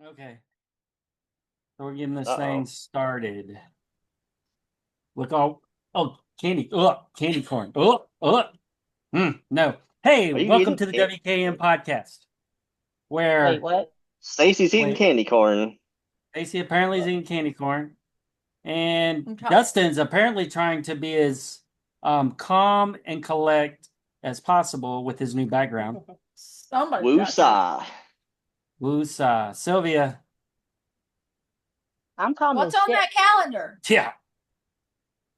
Okay, so we're getting this thing Uh-oh. started. Look, candy, candy corn. No. Hey, Are you welcome eating to the WKN podcast. Wait, Where what? Stacy's eating wait, candy corn. Stacy apparently is eating candy corn, and I'm Dustin's apparently trying to be as calm and collect as possible with his new background. Somebody got that. Woosah. Woosah. Sylvia, I'm calm What's as on shit. that calendar? yeah,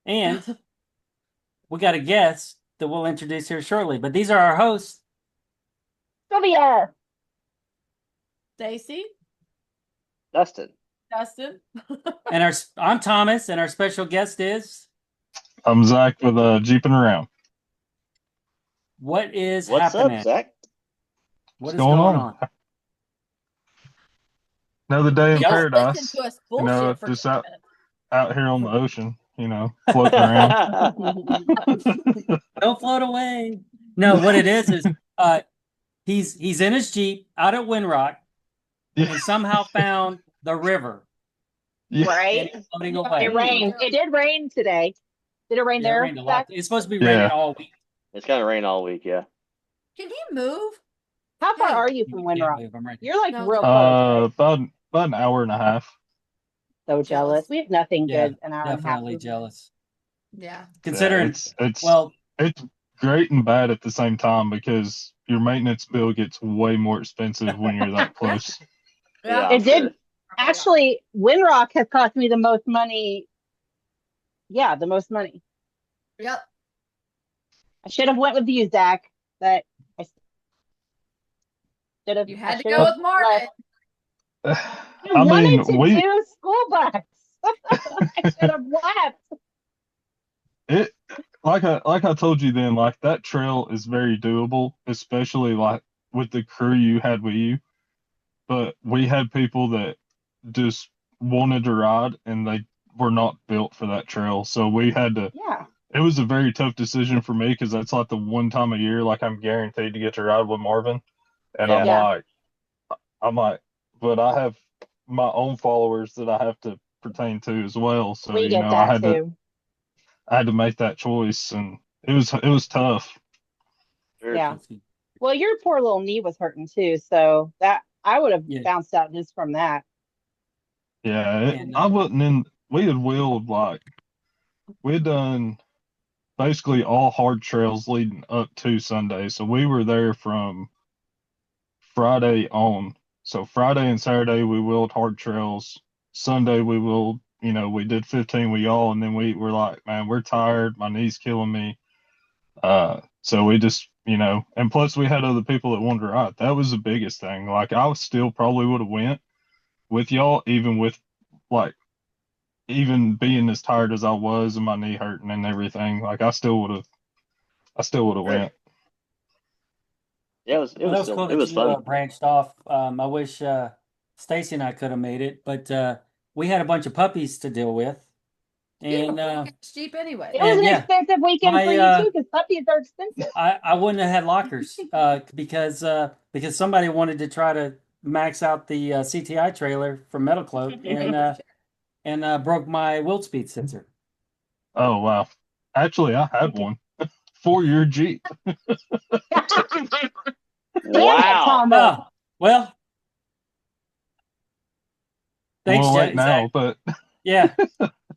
and we got a guest that we'll introduce here shortly. But these are our hosts. Sylvia! Stacy, Dustin. Dustin. And I'm Thomas, and our special guest is I'm Zach with Jeeping Around. what is What's happening? up, Zach? What is What's going going on? on? Another day in Just paradise. listen to us bullshit for Just 10 out minutes. here on the ocean, floating around. Don't float away. No, what it is he's in his Jeep out at Windrock Yeah. and somehow found the river. Yeah. Right? And he's floating away. It rained. It did rain today. Did it rain Yeah, it there? rained a lot. Zach? It's supposed to be Yeah. raining all week. It's gonna rain all week, yeah. Can he move? How far Hey. are you from You can't Windrock? move, I'm right there. You're like No. real close. About an hour and a half. So Jealous. jealous. We have nothing Yeah, good an hour and a half. definitely jealous. Yeah. Considering, Yeah, it's well, it's great and bad at the same time because your maintenance bill gets way more expensive when you're that close. Yeah, It did. sure. Actually, Windrock has cost me the most money. Yeah, the most money. Yep. I should have went with you, Zach. But I should have. You had to I go with Martin. I wanted mean, to do school bus. I should have left. it like I told you then, like that trail is very doable, especially like with the crew you had with you. But we had people that just wanted to ride and they were not built for that trail. So we had to Yeah. it was a very tough decision for me because that's like the one time a year like I'm guaranteed to get to ride with Marvin. And Yeah. I'm like, but I have my own followers that I have to pertain to as well. So, We get I that had too. I had to make that choice, and it was tough. Sure. Yeah. Well, your poor little knee was hurting too, so that I would have bounced out just from that. Yeah, I wasn't in. We had wheeled we had done basically all hard trails leading up to Sunday, so we were there from Friday on. So Friday and Saturday we wheeled hard trails. Sunday we wheeled. We did 15 with y'all, and then we were like, man, we're tired. My knee's killing me. So we just, and plus we had other people that wanted to ride. That was the biggest thing. Like I still probably would have went with y'all, even with like, even being as tired as I was and my knee hurting and everything. Like I still would have went. Yeah, it was cool it was that you fun. branched off. I wish Stacy and I could have made it, but we had a bunch of puppies to deal with. And it's cheap anyway. It was an expensive weekend for you too, because puppies are expensive. I wouldn't have had lockers because somebody wanted to try to max out the CTI trailer from Metal Cloak and broke my wilt speed sensor. Oh wow! Actually, I had one for your Jeep. Wow! Oh, well, thanks, well, late Zach. now, but yeah.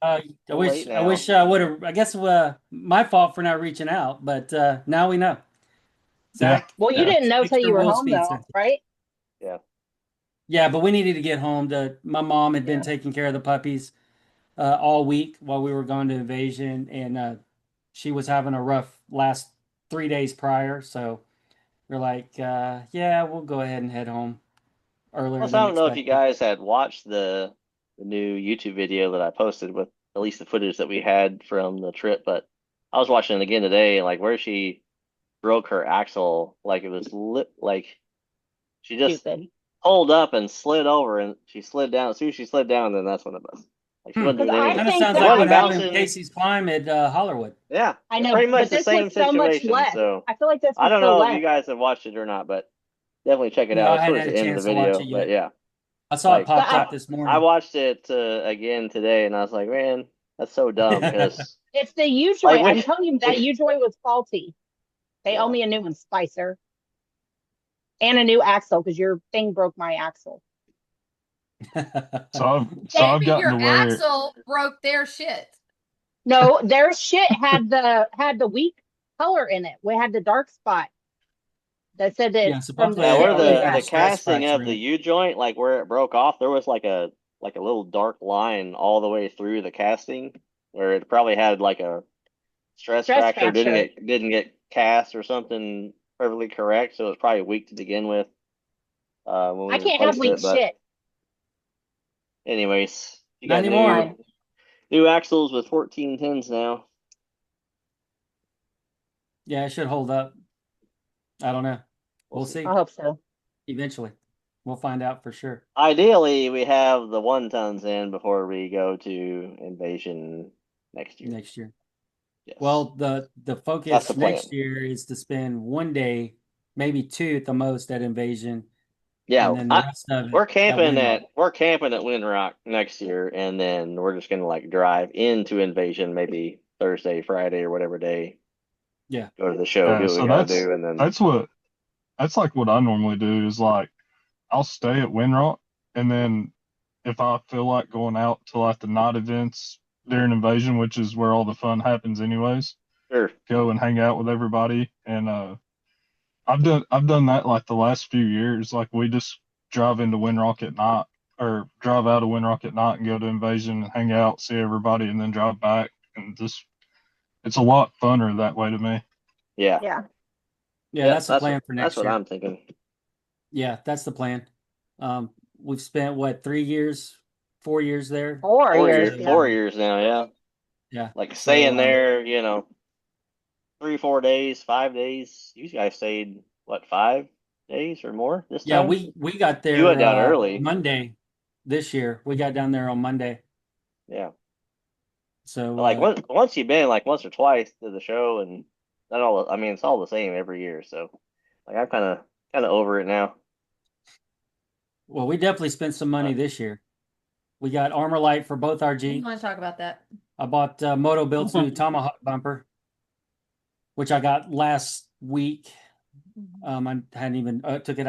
I wish I would have. I guess my fault for not reaching out, but now we know. Zach, well, you didn't know till you were home, though, sensor. right? Yeah. Yeah, but we needed to get home. My mom had been taking care of the puppies all week while we were going to Invasion, and she was having a rough last 3 days prior. So we're like, yeah, we'll go ahead and head home earlier. Plus, I don't know if you guys had watched the new YouTube video that I posted with at least the footage that we had from the trip, but I was watching it again today, and like where she broke her axle, like it was like she just pulled up and slid over, and she slid down. As soon as she slid down, then that's when it was. Like she wasn't doing anything. Kind of sounds like what happened in Casey's climb at Hollywood. Yeah, I know, pretty much but the this same was so much situation. less. So I feel like this was I don't so know less. if you guys have watched it or not, but definitely check it No, out. I It's hadn't towards had the a end of chance the to watch video, it but yet. I saw it Like popped I- up this I morning. watched it again today, and I was like, man, that's so dumb because It's the U like joint. I'm telling you, that U joint was faulty. They owe yeah. me a new one, Spicer, and a new axle because your thing broke my axle. So I've Maybe gotten your to where axle broke their shit. No, their shit had the weak color in it. We had the dark spot that said that Yeah, from the Yeah, supposedly where shit they being have a the wet. stress casting fracture of in the it. U joint, like where it broke off, there was like a little dark line all the way through the casting where it probably had like a stress Stress fracture, fracture. didn't get cast or something perfectly correct, so it's probably weak to begin with when I we can't have replaced weak it. But shit. anyways, you Not got anymore. Fine. new axles with 1410s now. Yeah, it should hold up. I don't know. We'll We'll see. see. I hope so. Eventually. We'll find out for sure Ideally, we have the 1 tons in before we go to Invasion next year. next year. Yes. Well, the That's focus the plan. next year is to spend 1 day, maybe 2 at the most at Invasion, Yeah, and then the rest of we're it at camping Windrock. at Windrock next year, and then we're just gonna like drive into Invasion maybe Thursday, Friday, or whatever day. Yeah. Go to the show, do what so we gotta do, and then that's like what I normally do is like I'll stay at Windrock, and then if I feel like going out to like the night events during Invasion, which is where all the fun happens anyways, sure. go and hang out with everybody. And I've done that like the last few years. Like we just drive into Windrock at night or drive out of Windrock at night and go to Invasion and hang out, see everybody, and then drive back. And just it's a lot funner that way to me. Yeah. Yeah. Yeah, that's the plan for That's next what year. I'm thinking. Yeah, that's the plan. We've spent what, 3 years, 4 years there? 4 years. So, Yeah. 4 years now, yeah. Yeah. Like So, staying there, 3-4 days, 5 days. You guys stayed what, 5 days or more this yeah, time? we got You went down there early. Monday this year. We got down there on Monday. Yeah. So Like once you've been like once or twice to the show, and not all. I mean, it's all the same every year. So, like, I'm kind of over it now. well, we definitely spent some money this year. We got armor light for both our I Jeeps. want to talk about that. I bought Moto Built's new Tomahawk bumper, which I got last week. I hadn't even taken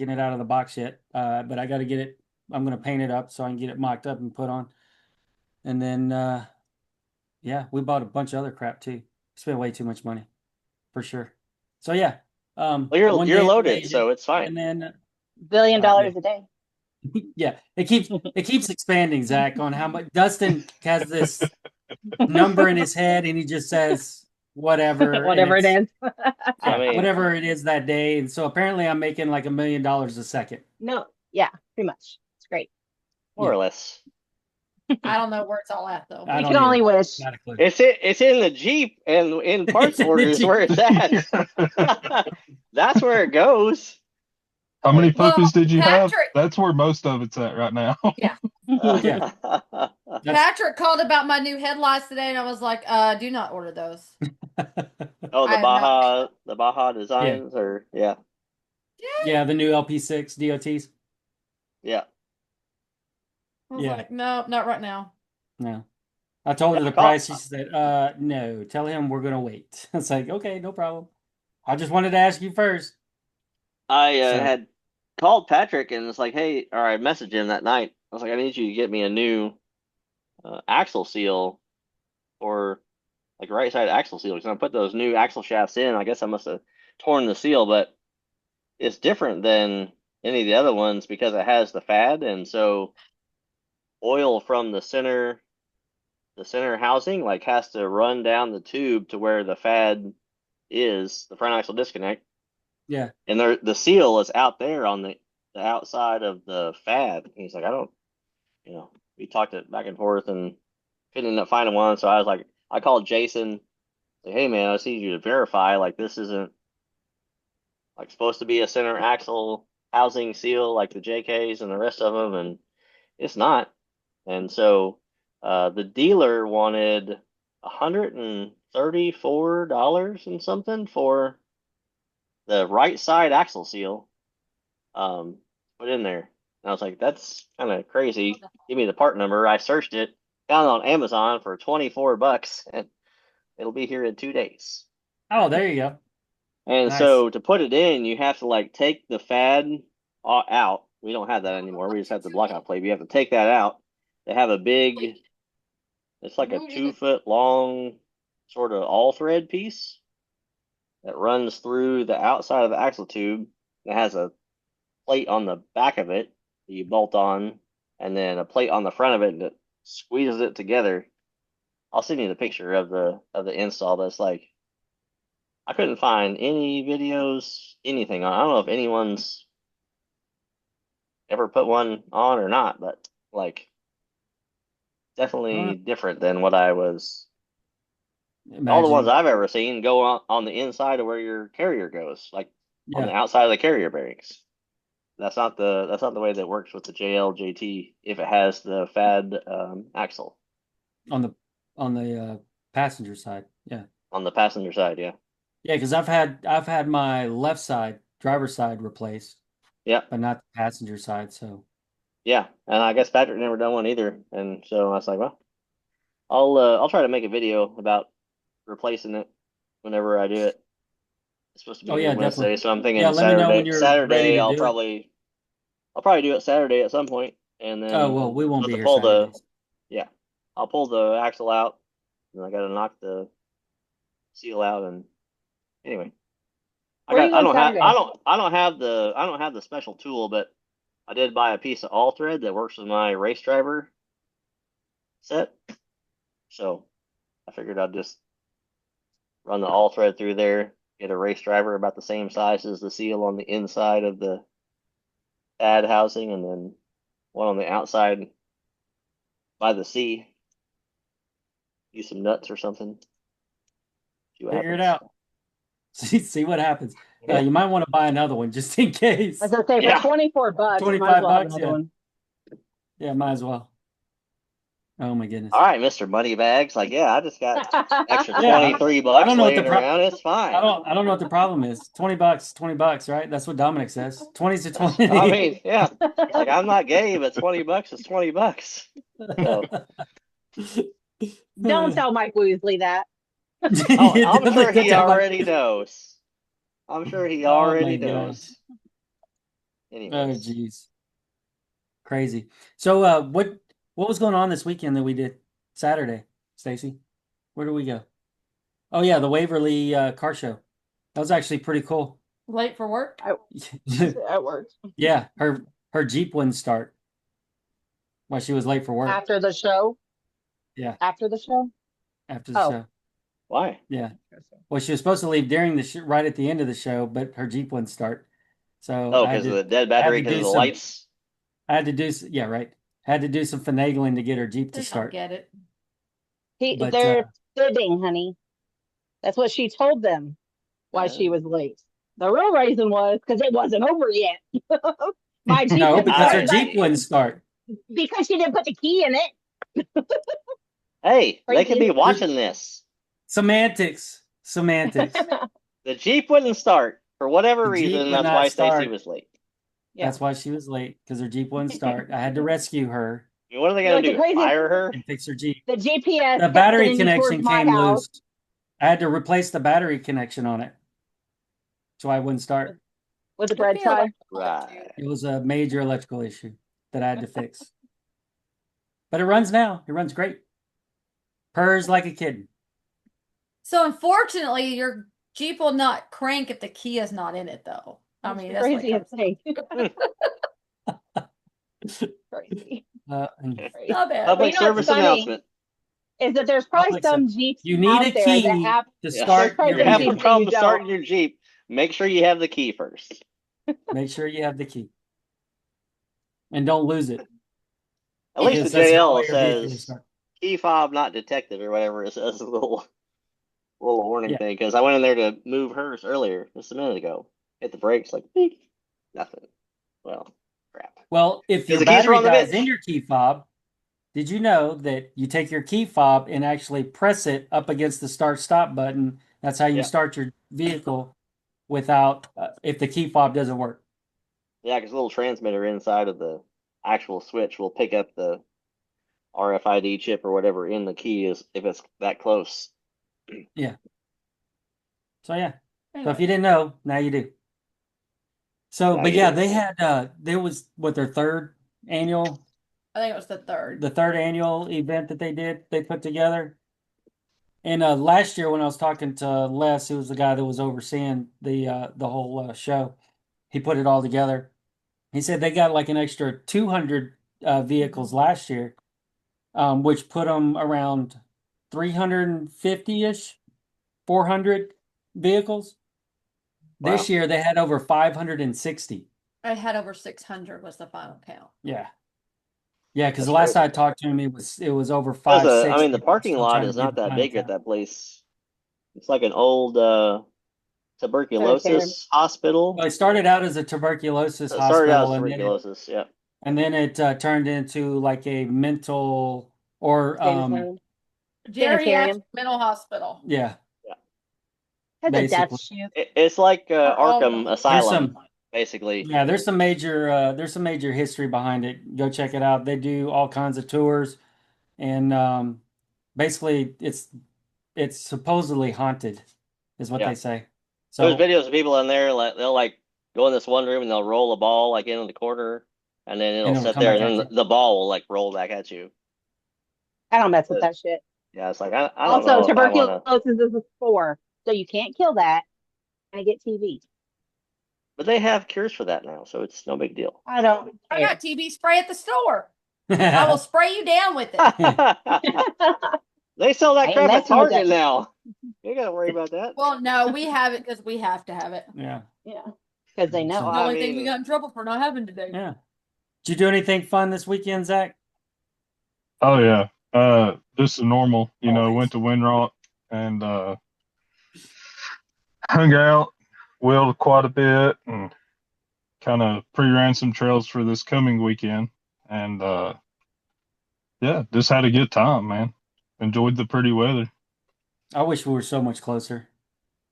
it out of the box yet, but I got to get it. I'm going to paint it up so I can get it mocked up and put on. And then, yeah, we bought a bunch of other crap too. Spent way too much money, for sure. So yeah, Well, 1 you're day loaded, Invasion, so it's fine. and then $1 billion yeah. a day. Yeah, it keeps expanding, Zach, on how much Dustin has this number in his head and he just says whatever Whatever it is. I mean, whatever it is that day. And so apparently I'm making like $1 million a second. No. Yeah. Pretty much. It's great. more or less. I don't know where it's all at though. I You don't can only either. wish. Not a clue. It's in the Jeep and in parts It's in the orders Jeep. where it's at. That's where it goes. How many Well, puppies did you have? Patrick- That's where most of it's at right now. Yeah. Patrick called about my new headlights today, and I was like, do not order those. Oh, I am not- the Baja designs, or yeah. Yeah, the new LP6 DOTs. Yeah. I was Yeah. like, no, not right now. No. I told her Yeah, the price. She said, no, tell him we're going to wait. It's like, okay, no problem. I just wanted to ask you first. I So- had called Patrick and was like, hey, or I messaged him that night. I was like, I need you to get me a new axle seal, or like right side axle seal, because I put those new axle shafts in. I guess I must have torn the seal, but it's different than any of the other ones because it has the FAD, and so oil from the center housing like has to run down the tube to where the FAD is, the front axle disconnect. Yeah. And the seal is out there on the outside of the FAD. And he's like, I don't, we talked it back and forth and couldn't end up finding one. So I was like, I called Jason, like, hey man, I just need you to verify, like, this isn't like supposed to be a center axle housing seal like the JKs and the rest of them, and it's not. And so the dealer wanted $134 and something for the right side axle seal put in there. And I was like, that's kind of crazy. Give me the part number. I searched it, found it on Amazon for $24, and it'll be here in 2 days. Oh, there you go. And Nice. so to put it in, you have to like take the fad out. We don't have that anymore. We just have the blockout plate. You have to take that out. They have a big, it's like a 2 foot long sort of all thread piece that runs through the outside of the axle tube. It has a plate on the back of it that you bolt on, and then a plate on the front of it that squeezes it together. I'll send you the picture of the install, but it's like I couldn't find any videos, anything on. I don't know if anyone's ever put one on or not, but like definitely different than what I was. All the ones I've ever seen go on the inside of where your carrier goes, like on the outside of the carrier bearings. That's not the way that works with the JLJT if it has the FAD axle. On the passenger side, yeah. On the passenger side, yeah. Yeah, because I've had my left side, driver's side replaced. Yeah. But not the passenger side, so. Yeah, and I guess Patrick never done one either, and so I was like, well, I'll try to make a video about replacing it whenever I do it. It's supposed to be Wednesday, definitely. So I'm thinking let me know when you're Saturday. I'll probably do it Saturday at some point, and then we won't be here Saturdays. I'll pull the axle out, and I got to knock the seal out, and anyway, I don't have the special tool, but I did buy a piece of all thread that works with my race driver set, so I figured I'd just run the all thread through there, get a race driver about the same size as the seal on the inside of the pad housing, and then one on the outside by the C. Use some nuts or something. Figure it out. See what happens. You might want to buy another one just in case. As I say, for $24, $25, yeah, might as well. Oh my goodness! All right, Mr. Moneybags. Like, yeah, I just got extra $23 laying around. It's fine. I don't know what the problem is. $20, right? That's what Dominic says. 20's to 20. I mean, yeah. Like, I'm not gay, but $20 is $20. So. Don't tell Mike Woosley that. I'm sure he already knows. I'm sure he already knows. Anyways. Oh, jeez. Crazy. So, what was going on this weekend that we did Saturday, Stacy? Where did we go? Oh, yeah, the Waverly car show. That was actually pretty cool. Late for work? At work. Yeah, her Jeep wouldn't start while she was late for work. After the show? Yeah. After the show? After the show. Why? Yeah. Well, she was supposed to leave during the right at the end of the show, but her Jeep wouldn't start. So because of the dead battery, because of the lights. I had to do had to do some finagling to get her Jeep to start. Get it? They're fibbing, honey. That's what she told them why she was late. The real reason was because it wasn't over yet. My Jeep because her Jeep wouldn't start. Because she didn't put the key in it. Hey, they could be watching this. Semantics. The Jeep wouldn't start for whatever reason. That's why Stacy was late. Yeah. That's why she was late, because her Jeep wouldn't start. I had to rescue her. I mean, what are they going to do? Fire her and fix her Jeep? The GPS. The battery connection came loose. I had to replace the battery connection on it, so I wouldn't start. With the bread tie. Right. It was a major electrical issue that I had to fix. But it runs now. It runs great. Purrs like a kitten. So unfortunately, your Jeep will not crank if the key is not in it, though. I mean, that's crazy. Crazy. Public service announcement is that there's probably some Jeeps. You need a key to start. You have a problem starting your Jeep. Make sure you have the key first. Make sure you have the key, and don't lose it. At least the JL says key fob not detected or whatever. It says a little warning thing, because I went in there to move hers earlier, just a minute ago. Hit the brakes, like beep, nothing. Well, crap. Well, if your battery dies in your key fob, did you know that you take your key fob and actually press it up against the start-stop button? That's how you start your vehicle without if the key fob doesn't work. Yeah, because a little transmitter inside of the actual switch will pick up the RFID chip or whatever in the key is if it's that close. Yeah. So yeah. Anyway. So if you didn't know, now you do. So, Now but you yeah, do. they had there was what their third annual I think it was the third. event that they put together. And last year when I was talking to Les, who was the guy that was overseeing the whole show, he put it all together. He said they got like an extra 200 vehicles last year, which put them around 350-ish, 400 vehicles. Wow. This year they had over 560. I had over 600 was the final count. Yeah. Yeah, because That's the last crazy. I talked to him, it was over Because 560. I mean, the parking Still lot trying to is get not the that final big at count. that place. It's like an old tuberculosis hospital. Well, it started out as a tuberculosis It started out hospital, as tuberculosis, yeah. and then it turned into like a mental or Sanitarium. Geriatric mental hospital. yeah, Has a death basically. chute. It's like all Arkham the- Asylum, basically. Yeah, there's some major history behind it. Go check it out. They do all kinds of tours, and basically it's supposedly haunted, is what Yeah. they say. There's So videos of people in there, like they'll like go in this one room and they'll roll a ball like into the corner, and then it'll it'll sit come there, back and at then you. the ball will like roll back at you. I don't mess with But, that shit. yeah, it's like I don't Also, know if I want to. tuberculosis is a spore, so you can't kill that and get TB. But they have cures for that now, so it's no big deal. I don't I care. got TB spray at the store. I will spray you down with it. They sell I that ain't crap at messing with Target that. now. You gotta worry about that. Well, no, we have it because we have to have it. Yeah, Yeah, because they know. So- The I only thing we mean- got in trouble for not having today. yeah. Did you do anything fun this weekend, Zach? Oh yeah. Just a normal, Always. went to Windrock and hung out, wheeled quite a bit, and kind of pre-ran some trails for this coming weekend. And yeah, just had a good time, man. Enjoyed the pretty weather. I wish we were so much closer.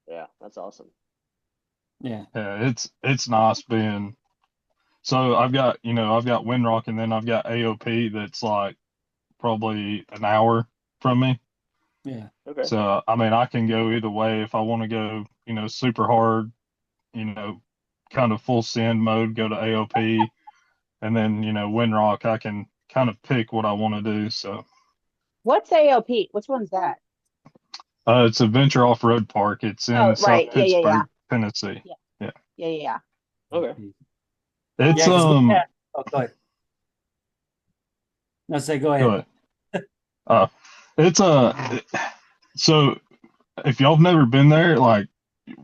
Yeah, that's awesome. Yeah. Yeah, it's nice being. So I've got Windrock, and then I've got AOP that's like probably an hour from me. Yeah. Okay. So I mean, I can go either way. If I want to go, super hard, kind of full send mode, go to AOP, and then Windrock, I can kind of pick what I want to do. So What's AOP? Which one's that? it's Adventure Off-Road Park. It's in South right. Yeah, Pittsburgh, Tennessee. Yeah. Okay. It's Yeah, 'cause we had- oh, go ahead. No, say go ahead. Go ahead. It's so if y'all have never been there, like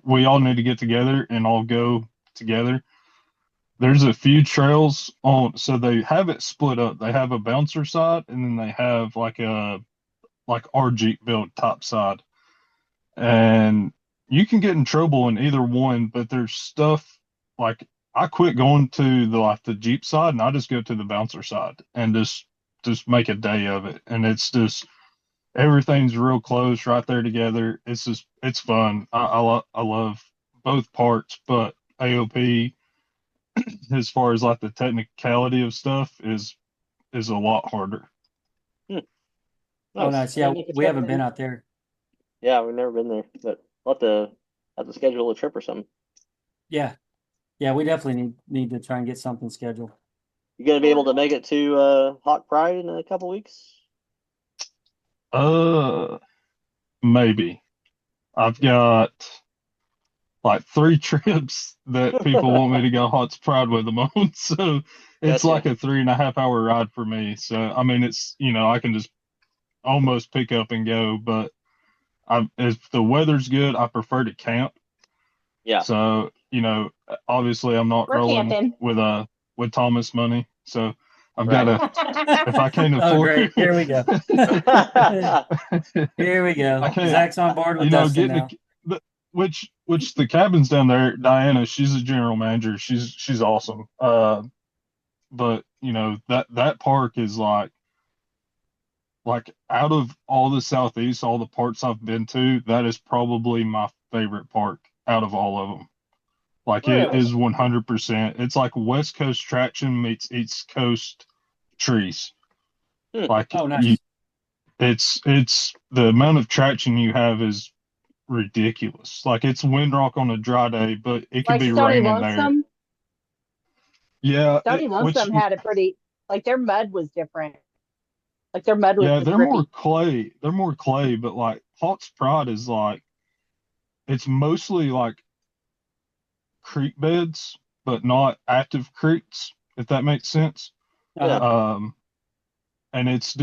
we all need to get together and all go together. There's a few trails so they have it split up. They have a bouncer side, and then they have like our Jeep built top side. And you can get in trouble in either one, but there's stuff like I quit going to the Jeep side, and I just go to the bouncer side and just make a day of it. And it's just everything's real close right there together. It's fun. I love both parts, but AOP, as far as like the technicality of stuff, is a lot harder. Oh, nice. Yeah, we haven't been out there. Yeah, we've never been there, but we'll have to schedule a trip or something. Yeah. Yeah, we definitely need to try and get something scheduled. You gonna be able to make it to Hawk Pride in a couple weeks? Maybe. I've got like 3 trips that people want me to go Hot Pride with them on. So it's Gotcha. like a 3.5 hour ride for me. So I mean, it's I can just almost pick up and go. But if the weather's good, I prefer to camp. Yeah. So obviously I'm not We're rolling camping. with Thomas money. So I've got to if I can't Oh, afford. great. Here we go. Here we go. I can't- Zach's on board with Dustin now. Which the cabins down there, Diana, she's a general manager. She's awesome. But that park is like out of all the Southeast, all the parks I've been to, that is probably my favorite park out of all of them. Like it Really? is 100%. It's like West Coast traction meets East Coast trees. Like Oh, nice. it's the amount of traction you have is ridiculous. Like it's windrock on a dry day, but it could Like be Stony raining there. Lonesome? Yeah, Stony which Lonesome had a pretty, like their mud was different. Like their mud was yeah, just they're more grippy. clay. They're more clay, but like Hot's Pride is like it's mostly like creek beds, but not active creeks, if that makes sense. Yeah. Um, and it's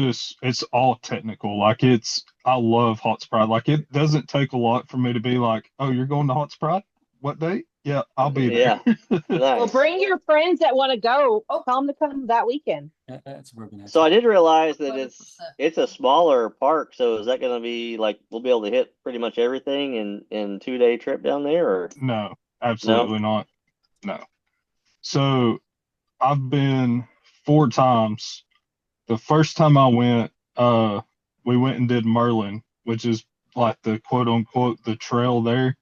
all technical. Like I love Hot Sprite. Like it doesn't take a lot for me to be like, oh, you're going to Hot Sprite? What date? Yeah, I'll be there. Yeah. Well, Nice. bring your friends that want to go. Oh, tell them to come that weekend. That's broken. So I did realize that 100%. it's a smaller park. So is that going to be like we'll be able to hit pretty much everything in 2 day trip down there, or No, no? absolutely not. No. So I've been 4 times. The first time I went, we went and did Merlin, which is like the quote unquote the trail there.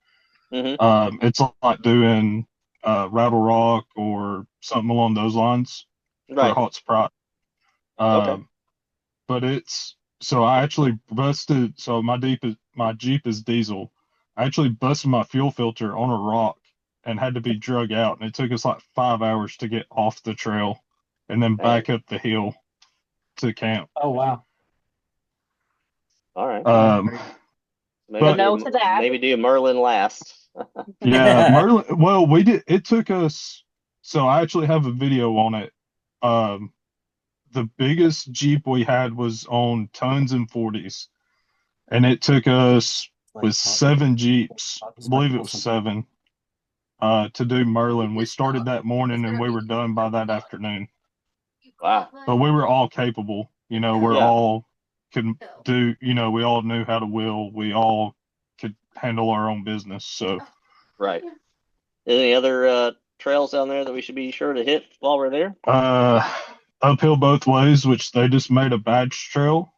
Mm-hmm. It's like doing Rattle Rock or something along those lines for Right. Hot Sprite. Okay. But it's so I actually busted. So my Jeep is diesel. I actually busted my fuel filter on a rock and had to be drug out, and it took us like 5 hours to get off the trail and then Dang. back up the hill to camp. Oh, wow. All right. But no to that. Maybe do Merlin last. yeah, Merlin. Well, we did. It took us. So I actually have a video on it. The biggest Jeep we had was on tons and 40s, and it took us with 7 Jeeps. I believe it was 7. To do Merlin. We started that morning and we were done by that afternoon. Wow. But we were all capable. We're Yeah. all could do. We all knew how to wheel. We all could handle our own business. So. Right. Any other trails down there that we should be sure to hit while we're there? Uphill both ways, which they just made a badge trail.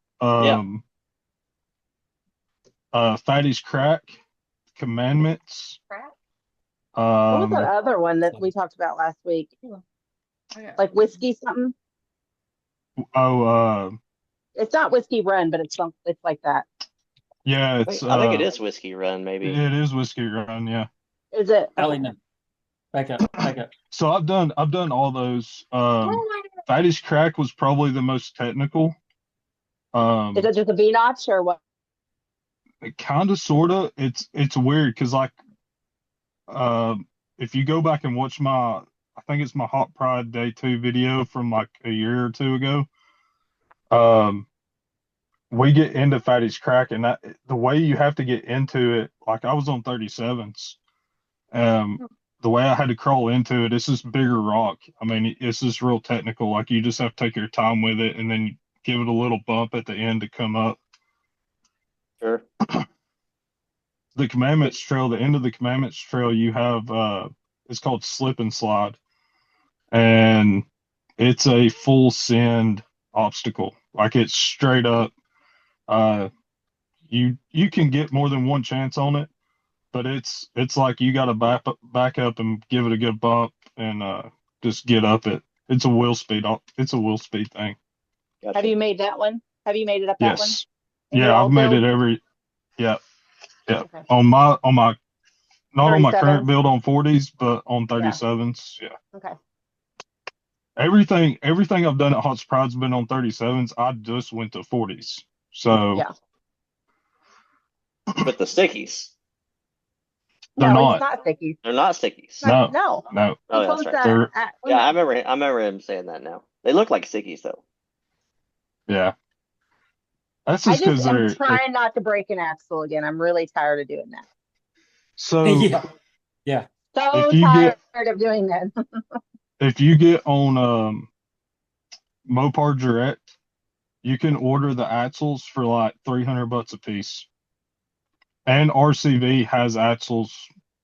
Fatty's Crack, Commandments. What was that other one that we talked about last week? Like whiskey something? It's not Whiskey Run, but it's like that. Yeah, I think it is Whiskey Run, maybe. It is Whiskey Run, yeah. Is it? Ellie, no. Back up. So I've done all those. Fatty's Crack was probably the most technical. Is it just a V-notch or what? Kind of, sort of. It's weird because like, if you go back and watch I think it's my Hot Pride Day 2 video from like a year or two ago. We get into Fatty's Crack, and the way you have to get into it, like I was on 37s. The way I had to crawl into it, it's just bigger rock. I mean, it's just real technical. Like you just have to take your time with it, and then give it a little bump at the end to come up. Sure. The Commandments Trail, the end of the Commandments Trail, you have it's called Slip and Slide, and it's a full send obstacle. Like it's straight up. You can get more than one chance on it, but it's like you got to back up and give it a good bump and just get up it. It's a wheel speed. It's a wheel speed thing. Gotcha. Have you made that one? Have you made it up that one? Yes. Yeah, I've made it every. Yeah. Yeah. Okay. On my not on my current build on 40s, but on 37s. Yeah. Okay. Everything I've done at Hot Spride's been on 37s. I just went to 40s. So. Yeah. With the stickies. They're not. It's not stickies. They're not stickies. No. Oh, that's right. Yeah, I remember him saying that now. They look like stickies though. Yeah. That's just because I'm trying not to break an axle again. I'm really tired of doing that. So yeah. So tired of doing that. If you get on Mopar Direct, you can order the axles for like $300 a piece. And RCV has axles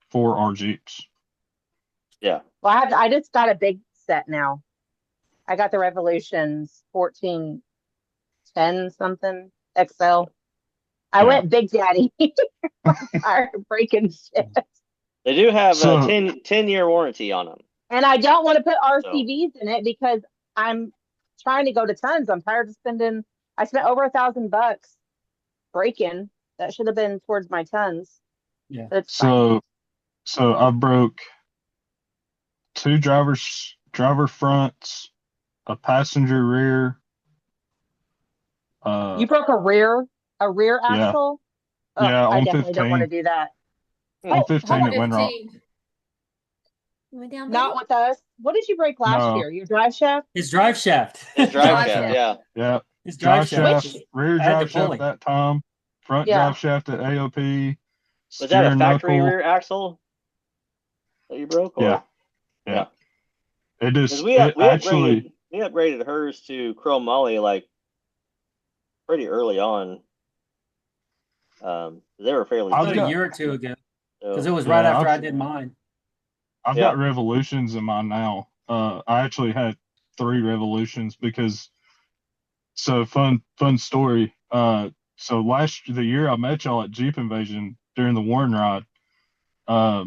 for our Jeeps. Yeah. Well, I just got a big set now. I got the Revolutions 1410 something XL. I went Big Daddy. I'm tired of breaking shit. They do have So- a 10-year warranty on them. And I don't want to put RCVs in it because I'm trying to go to tons. I'm tired of spending. I spent over $1,000 breaking. That should have been towards my tons. Yeah. That's fine. So I broke 2 driver fronts, a passenger rear. You broke a rear axle? Oh, Yeah, I on definitely don't want to 15. do that. On 15 it went wrong. 15. You went down Not with us. What did you break last No. year? Your drive shaft? His drive shaft. His drive shaft, yeah. Yeah. His Drive drive shaft. shaft, rear I had drive to pull shaft it. that time, front Yeah. drive shaft at AOP. Was that a steering factory knuckle. rear axle that you broke? Or? Yeah. Yeah. It Because is. we upgraded hers to chrome moly like pretty early on. They were fairly I've About cheap. a year or two ago, because it So, was right Yeah, after I've- I did mine. I've Yeah. got revolutions in mine now. I actually had 3 revolutions because. So fun story. So the year I met y'all at Jeep Invasion during the Warren ride, I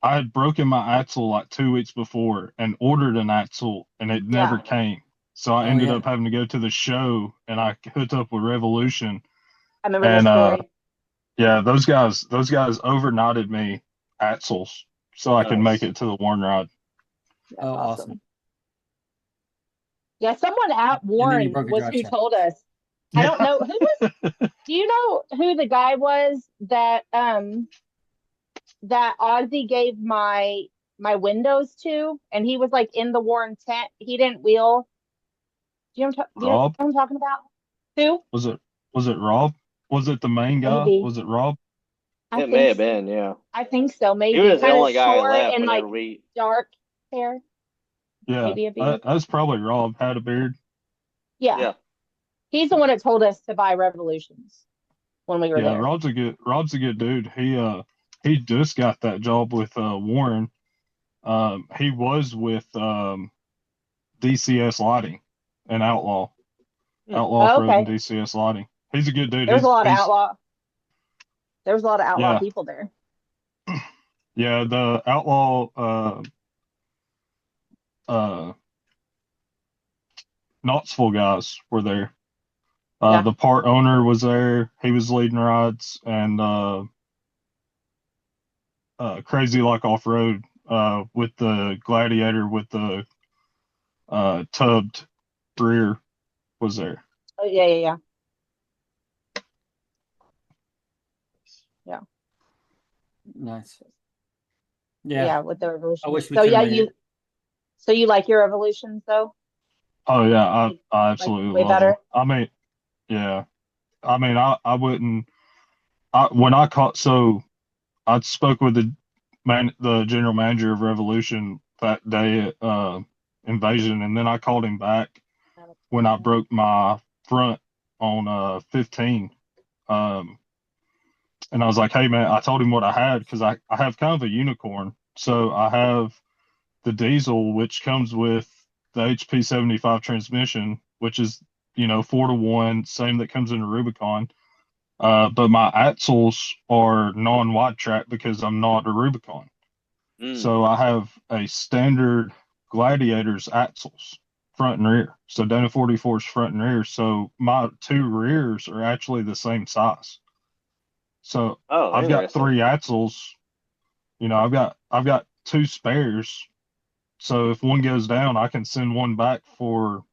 had broken my axle like 2 weeks before and ordered an axle and it never came. So I ended up having to go to the show and I hooked up with Revolution. I remember And this story. yeah, those guys overnighted me axles so I could make Nice. it to the Warren ride. That's Oh, awesome. Yeah, someone at And then you Warren broke a was drive who shaft. told us. I don't know who was. Do you know who the guy was that Ozzy gave my windows to, and he was like in the Warren tent. He didn't wheel. Do you know Rob? what I'm talking about? Who? Was it Rob? Was it the main guy? Maybe. Was it Rob? it may have been, yeah. I think so. Maybe He was the kind only of guy short left and whenever like we. dark hair. Yeah, Maybe a beard. that's probably Rob. Had a beard. Yeah. Yeah. He's the one that told us to buy Revolutions when we were Yeah, there. Rob's a good dude. He just got that job with Warren. He was with DCS Lighting and Outlaw Oh, Offroad and okay. DCS Lighting. He's a good dude. There was a lot of He's- outlaw. There was a lot of outlaw Yeah. people there. Yeah, the Outlaw Knoxville guys were there. Yeah. The part owner was there. He was leading rides, and Crazy Like Offroad with the Gladiator with the tubbed rear was there. Oh, yeah. Nice. Yeah, Yeah. with the Revolutions. I wish we So could yeah, have made it. so you like your Revolutions though? Oh yeah, I absolutely way love better? them. I mean, yeah. I mean, I wouldn't. When I caught, so I spoke with the general manager of Revolution that day at Invasion, and then I called him back when I broke my front on 15. And I was like, hey man, I told him what I had because I have kind of a unicorn. So I have the diesel, which comes with the HP 75 transmission, which is 4-to-1, same that comes in a Rubicon. But my axles are non-wide track because I'm not a Rubicon. So I have a standard Gladiator's axles, front and rear. So Dana 44's front and rear. So my 2 rears are actually the same size. So I've got 3 axles. I've got 2 spares. So if one goes down, I can send one back for,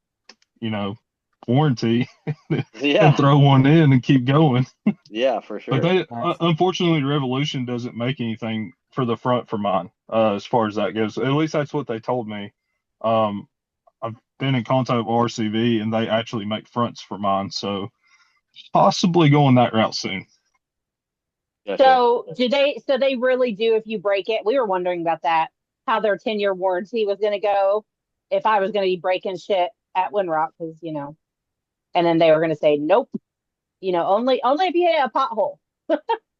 warranty and throw one in and keep going. Yeah, for sure. But unfortunately, Revolution doesn't make anything for the front for mine, as far as that goes. At least that's what they told me. I've been in contact with RCV, and they actually make fronts for mine. So possibly going that route soon. Gotcha. So they really do if you break it? We were wondering about that, how their 10-year warranty was going to go if I was going to be breaking shit at Windrock because and then they were going to say nope, only if you hit a pothole.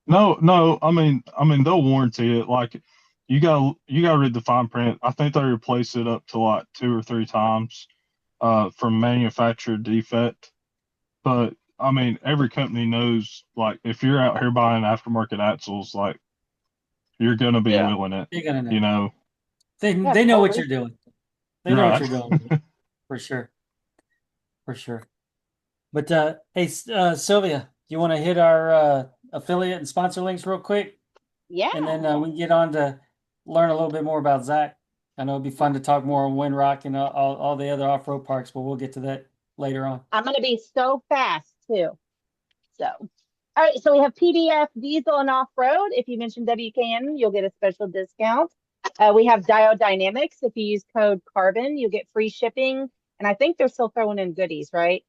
No. I mean they'll warranty it. Like you got to read the fine print. I think they replace it up to like 2 or 3 times from manufacturer defect. But I mean, every company knows, like, if you're out here buying aftermarket axles, like, you're gonna be Yeah. wheeling it. You're gonna know. You know, They know what totally. you're doing. They know what right? you're doing for sure, for sure. But hey, Sylvia, you want to hit our affiliate and sponsor links real quick, Yeah. and then we can get on to learn a little bit more about Zach. I know it'd be fun to talk more on Windrock and all the other off-road parks, but we'll get to that later on. I'm going to be so fast too. So, all right. So we have PBF Diesel and Off-Road. If you mention WKN, you'll get a special discount. We have Diode Dynamics. If you use code Carbon, you'll get free shipping. And I think they're still throwing in goodies, right?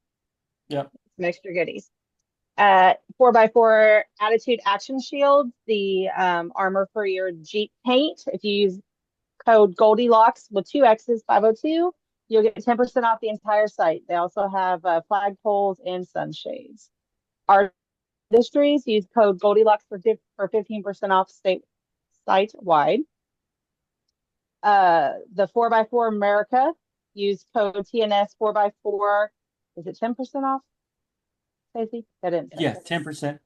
Yep. Some extra goodies. 4x4 Attitude Action Shield, the armor for your Jeep paint. If you use code Goldilocks with 2 X's 502, you'll get 10% off the entire site. They also have flagpoles and sunshades. Our Industries, use code Goldilocks for 15% off site wide. The 4x4 America, use code TNS 4x4. Is it 10% off? Stacey? That didn't say. Yeah, 10%.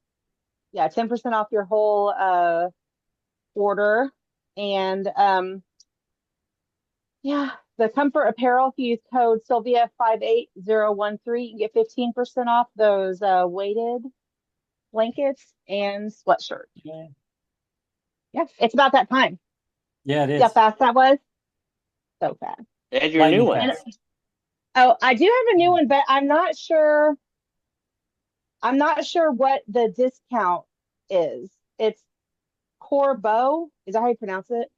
Yeah, 10% off your whole order. And yeah, the Comfort Apparel, if you use code Sylvia 58013, you can get 15% off those weighted blankets and sweatshirt. Yeah, Yeah, it's about that time. yeah, it See how is. fast that was? So fast. And your new one. Oh, I do have a new one, but I'm not sure. I'm not sure what the discount is. It's Corbeau. Is that how you pronounce it?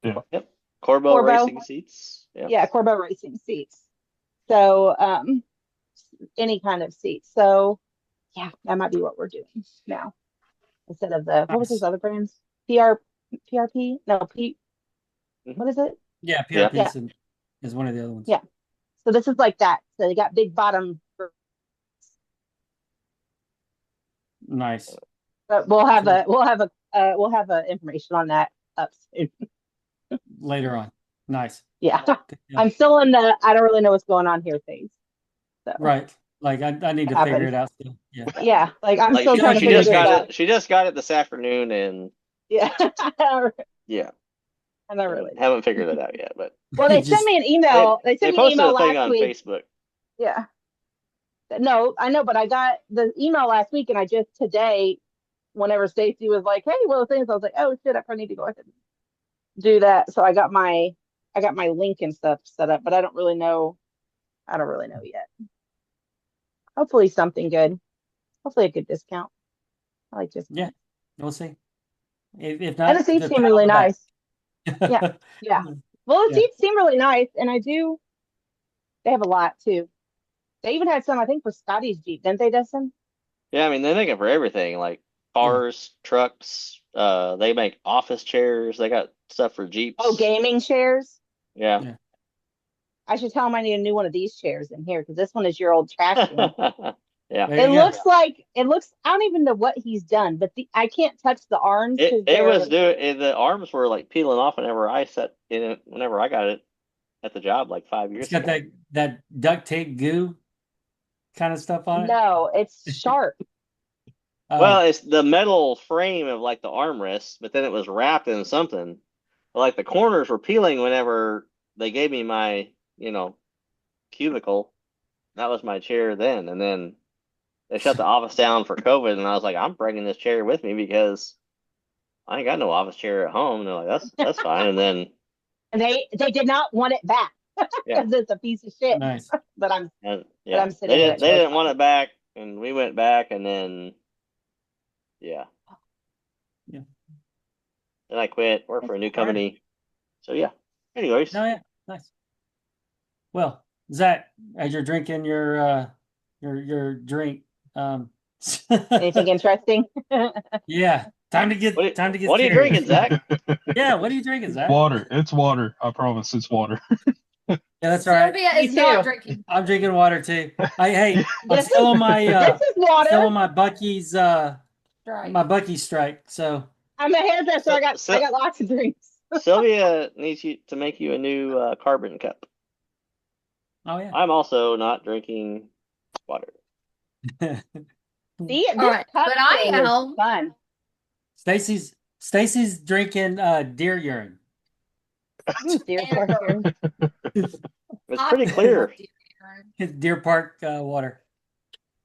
Yeah. Yep. Corbeau racing seats. Yeah, Corbeau racing seats. So any kind of seat. So yeah, that might be what we're doing now. Instead of the what was his other brands? PRP? No, what is it? Yeah, PRP Yeah. is one of the other ones. Yeah. So this is like that. So they got big bottom. Nice. But we'll have a information on that up soon. Later on. Nice. Yeah. Yeah. I'm still in the I don't really know what's going on here phase. So Right. Like I need to figure it out still. Yeah. Yeah. Like I'm still she, trying to she figure just this got out. it. She just got it this afternoon, and Yeah. yeah, I don't really haven't figured it out yet. But well, they sent me an email. They sent me an posted email a thing last on week. Facebook. Yeah. No, I know, but I got the email last week, and I just today, whenever Stacy was like, "Hey, well, things," I was like, "Oh shit, I probably need to go ahead and do that." So I got my link and stuff set up, but I don't really know. I don't really know yet. Hopefully something good. Hopefully a good discount. I like discounts. Yeah. We'll see. If not, And the seats seem really nice. Yeah. Yeah. Well, the seats seem really nice, and they have a lot too. They even had some, I think, for Scotty's Jeep, didn't they, Dustin? Yeah, I mean they make it for everything, like cars, trucks. They make office chairs. They got stuff for Jeeps. Oh, gaming chairs. Yeah. I should tell him I need a new one of these chairs in here because this one is your old trash can. Yeah. It looks. I don't even know what he's done, but I can't touch the arms. The arms were like peeling off whenever I sat in it. Whenever I got it at the job like 5 years ago. It's got that duct tape goo kind of stuff on it. No, it's sharp. Well, it's the metal frame of like the armrest, but then it was wrapped in something. But, like the corners were peeling whenever they gave me my, cubicle. That was my chair then, and then they shut the office down for COVID, and I was like, I'm bringing this chair with me because I ain't got no office chair at home. And they're like, that's fine. And then they did not want it back because it's a piece of shit. Nice. But I'm sitting. They didn't want it back, and we went back, and then yeah. Then I quit, worked for a new company. So yeah. Anyways. Oh yeah, nice. Well, Zach, as you're drinking your drink, anything interesting? Yeah, time to get. What are you drinking, Zach? Yeah, what are you drinking, Zach? Water. It's water. I promise, it's water. Yeah, that's all right. Sylvia is not drinking. I'm drinking water too. I'm still on my still on my Bucky's my Bucky's strike. So I'm a hairdresser. I got lots of drinks. Sylvia needs you to make you a new carbon cup. Oh yeah. I'm also not drinking water. See, this All right, cup but I thing is am. fun. Stacy's drinking deer urine. Dear And Parker. It's pretty clear. Deer Park water.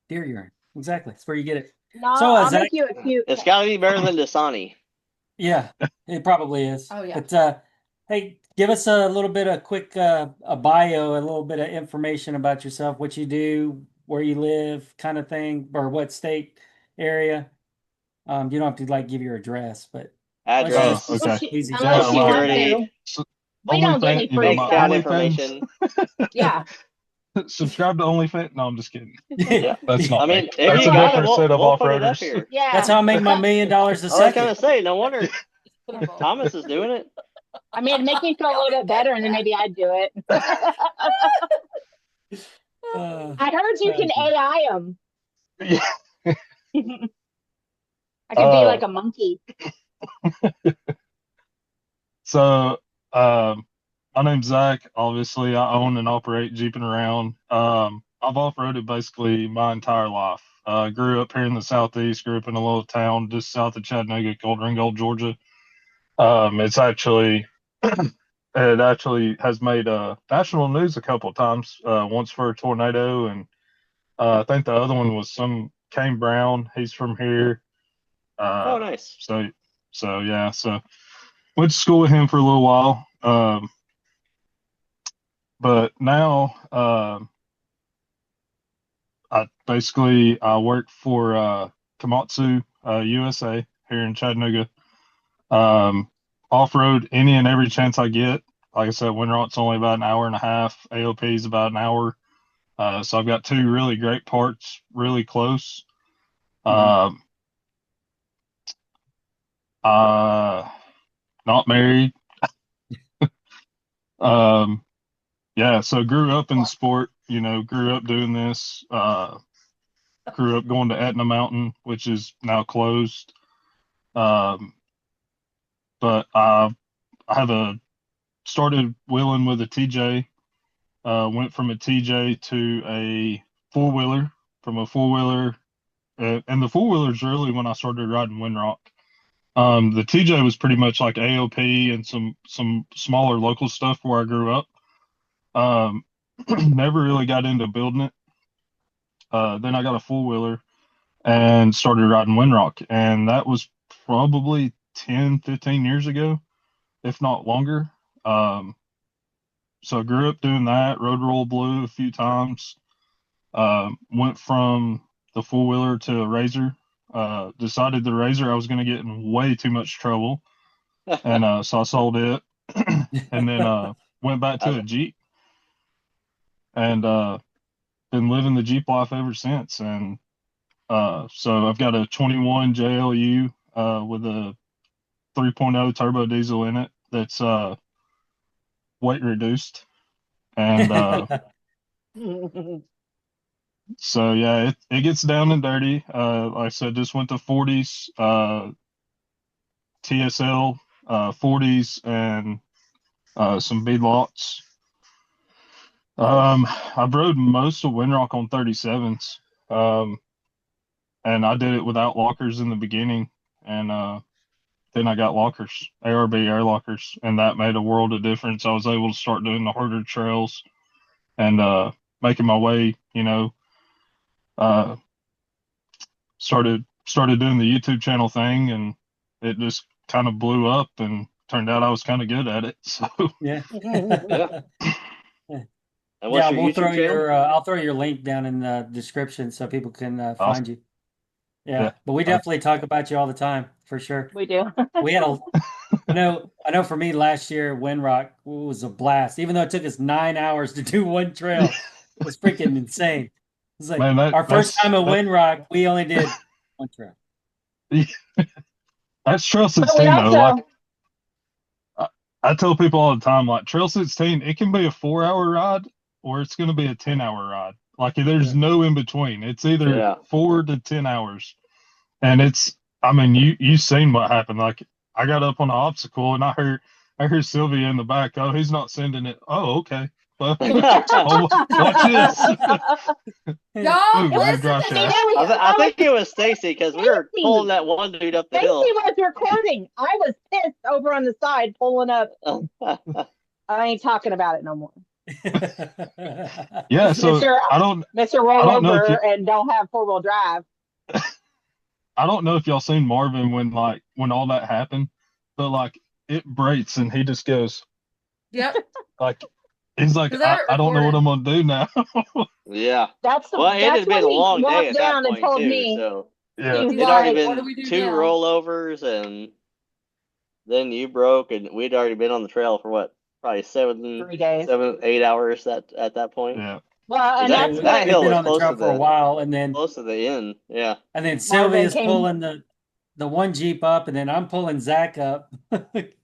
Deer urine. Exactly. That's where you get it. No, So, I'll Zach, make you a cute. It's got to be better than Dasani. yeah, it probably is. Oh, yeah. But hey, give us a little bit of quick a bio, a little bit of information about yourself, what you do, where you live, kind of thing, or what state area. You don't have to like give your address, but let's Address, just Oh, okay. easy Unless stuff. you want security, to. We don't get any OnlyFans, free bank my stuff. account OnlyFans. information. Yeah. Subscribe to OnlyFans. No, I'm just kidding. Yeah. That's not I me. mean, if That's you a got it, different set of we'll put it up off-roaders. here. Yeah. That's how I make my $1 million a I was second. gonna say, no wonder Thomas is doing it. I mean, it makes me feel a little bit better, and then maybe I'd do it. I heard you can AI them. Yeah. I could be like a monkey. So, my name's Zach. Obviously, I own and operate Jeep and Around. I've off-roaded basically my entire life. Grew up here in the Southeast, grew up in a little town just south of Chattanooga called Ringgold, Georgia. It's actually, it actually has made national news a couple of times, once for a tornado, and I think the other one was some Kane Brown. He's from here. Oh, nice. So yeah, so went to school with him for a little while. But now, I work for Komatsu USA here in Chattanooga. Off-road any and every chance I get. Like I said, Windrot's only about an hour and a half. AOP is about an hour. So I've got two really great parts, really close. Not married. Yeah, so grew up in sport, grew up doing this. Grew up going to Etna Mountain, which is now closed. But I started wheeling with a TJ. Went from a TJ to a four-wheeler, from a four-wheeler, and the four-wheeler's really when I started riding Windrock. The TJ was pretty much like AOP and some smaller local stuff where I grew up. Never really got into building it. Then I got a four-wheeler and started riding Windrock, and that was probably 10, 15 years ago, if not longer. So I grew up doing that, rode Roll Blue a few times, went from the four-wheeler to a Razor, decided the Razor I was going to get in way too much trouble, and so I sold it, and then went back to a Jeep, and been living the Jeep life ever since. And so I've got a 21 JLU with a 3.0 turbo diesel in it that's weight reduced. And so yeah, it gets down and dirty. Like I said, just went to 40s, TSL 40s, and some beadlots. I've rode most of Windrock on 37s. And I did it without lockers in the beginning, and then I got lockers, ARB air lockers, and that made a world of difference. I was able to start doing the harder trails and making my way, started doing the YouTube channel thing, and it just kind of blew up, and turned out I was kind of good at it. So Yeah. Yeah. And what's your we'll YouTube throw channel? your I'll throw your link down in the description so people can find Awesome. you. Yeah, Yeah. but we definitely talk about you all the time for sure. We do. We had I know for me last year, Windrock was a blast. Even though it took us 9 hours to do one trail, it was freaking insane. It's like Man, our first time at Windrock, we only did one trail. That's Trail But we 16 though. also, Like I tell people all the time, like Trail 16, it can be a 4-hour ride or it's going to be a 10-hour ride. Like there's no in between. It's either 4 to 10 hours, and you've seen what happened. Like I got up on the obstacle and I heard Sylvia in the back. Oh, he's not sending it. Oh, okay. Oh, watch this. Y'all, Ooh, rear listen drive to me. shaft. I think it was Stacy because we were Stacy. pulling that one dude up the Stacy hill. was recording. I was pissed over on the side pulling up. I ain't talking about it no more. Yeah, so Mr. I don't know if Rollover and don't have 4-wheel drive. I don't know if y'all seen Marvin when all that happened, but like it breaks and he just goes Yep. like he's like, 'Cause I I don't know what recorded. I'm gonna do now. Yeah. That's Well, it had when been a he long day walked at that down and point told too. me. So Yeah. He's He's it'd already like, what do been we do 2 now? rollovers, and then you broke, and we'd already been on the trail for what, probably 3 days. 8 hours at that point. Yeah. Well, and Yeah, that's we've what That hill been was on the trail for a while, and then close to the end. Yeah. Marvin Sylvia's came. pulling the one Jeep up, and then I'm pulling Zach up.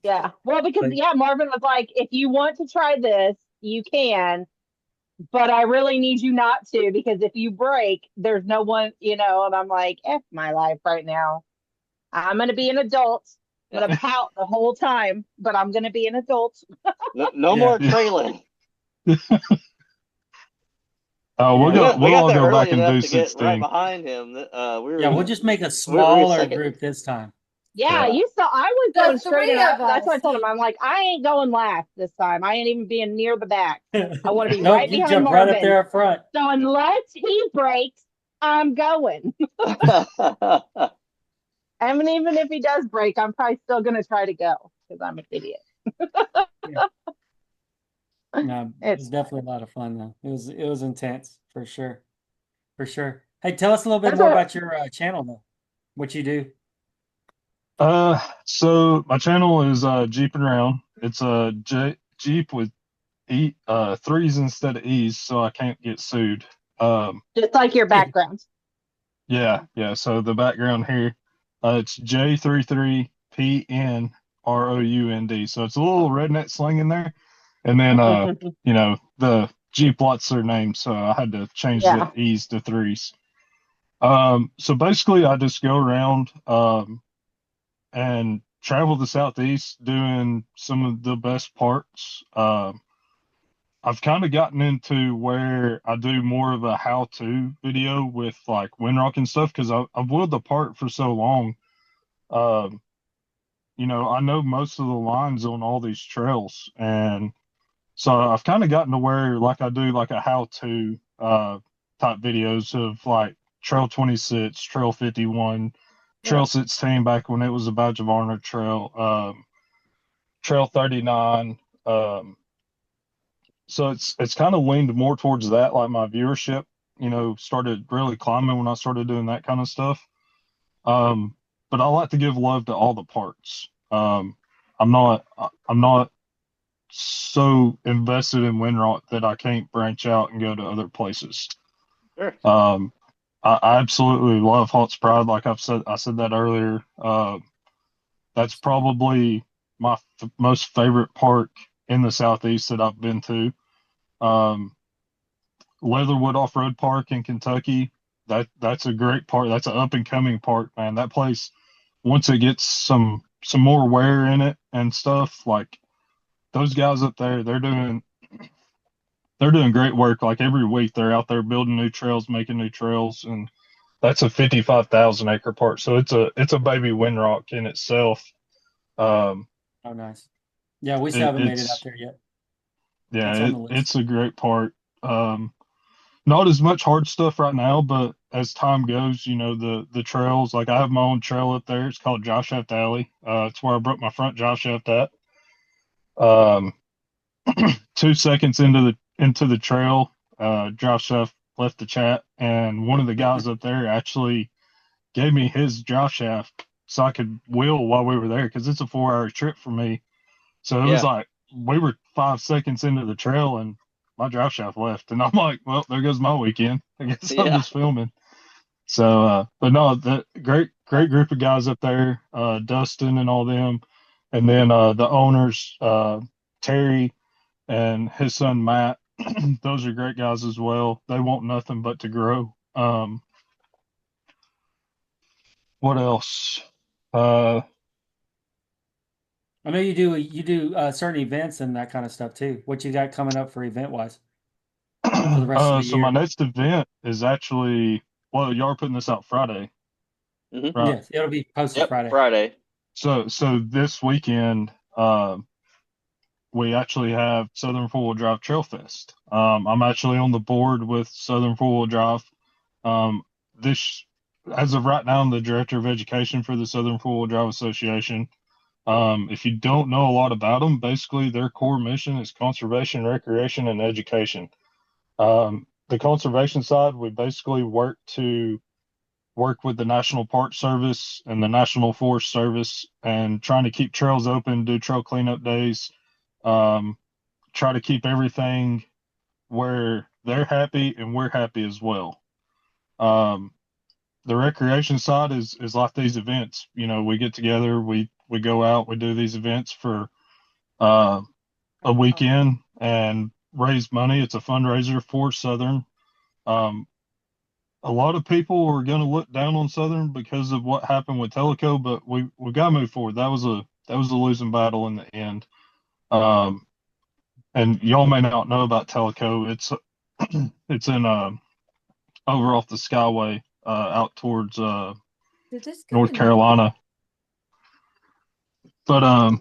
Yeah. Well, because Like- Marvin was like, if you want to try this, you can, but I really need you not to, because if you break, there's no one, and I'm like, F my life right now. I'm gonna be an adult. I'm gonna pout the whole time, but I'm gonna be an adult. No Yeah. more trailing. Oh, Yeah. we'll We got all there go early back and enough do to get right 16. behind him. We'll just make a we smaller second. group this time. Yeah, Yeah. you saw I was The going straight, three and of that's what I us. told him. I'm like, I ain't going last this time. I ain't even being near the back. I want to be Nope, right you behind jump right up Marvin. there up front. So unless he breaks, I'm going. I mean, even if he does break, I'm probably still going to try to go because I'm an idiot. No, it was definitely a lot of fun though. It was intense for sure, for sure. Hey, tell us a little bit more about your channel though. What you do? So my channel is Jeep and Round. It's a Jeep with threes instead of E's, so I can't get sued. Just like your background. Yeah. So the background here, it's J33PNROUND. So it's a little redneck slang in there. And then the Jeep lots their name, so I had to change the E's to threes. So basically I just go around and travel the Southeast doing some of the best parts. I've kind of gotten into where I do more of a how-to video with like Windrock and stuff because I've wheeled the part for so long. I know most of the lines on all these trails, and so I've kind of gotten to where like I do like a how-to type videos of like Trail 26, Trail 51, Trail 16 back when it was a Badge of Honor trail, Trail 39. So it's kind of leaned more towards that. Like my viewership, started really climbing when I started doing that kind of stuff. But I like to give love to all the parts. I'm not so invested in Windrock that I can't branch out and go to other places. Sure. I absolutely love Halt's Pride. Like I said that earlier. That's probably my most favorite park in the Southeast that I've been to. Leatherwood Off-Road Park in Kentucky. That's a great park. That's an up and coming park, man. That place, once it gets some more wear in it and stuff, like those guys up there, they're doing great work. Like every week they're out there building new trails, making new trails, and that's a 55,000 acre park. So it's a baby Windrock in itself. Oh, nice. Yeah, we still haven't made it out there yet. Yeah, it's a great park. Not as much hard stuff right now, but as time goes, the trails, like I have my own trail up there. It's called Josh Shaft Alley. It's where I broke my front josh shaft at. 2 seconds into the trail, Josh Shaft left the chat, and one of the guys up there actually gave me his josh shaft so I could wheel while we were there because it's a 4-hour trip for me. So it was like we were 5 seconds into the trail and my drive shaft left, and I'm like, well, there goes my weekend. I guess I'm just filming. So, but no, the great group of guys up there, Dustin and all them, and then the owners, Terry and his son Matt. Those are great guys as well. They want nothing but to grow. What else? I know you do certain events and that kind of stuff too. What you got coming up for event wise for the rest of the So my year? next event is actually, well, y'all are putting this out Friday, Hmm. right? Yes, it'll be posted Yep, Friday. Friday. So this weekend, we actually have Southern Four Wheel Drive Trail Fest. I'm actually on the board with Southern Four Wheel Drive. Um, this, as of right now, I'm the director of education for the Southern Four Wheel Drive Association. If you don't know a lot about them, basically their core mission is conservation, recreation, and education. The conservation side, we basically work with the National Park Service and the National Forest Service and trying to keep trails open, do trail cleanup days, um, try to keep everything where they're happy and we're happy as well. Um, the recreation side is like these events. You know, we get together, we go out, we do these events for uh, a weekend and raise money. It's a fundraiser for Southern. Um, a lot of people are going to look down on Southern because of what happened with Teleco, but we got to move forward. That was a losing battle in the end. Um, and y'all may not know about Teleco. It's in over off the Skyway out towards Did this go North to Knuckle? Carolina. But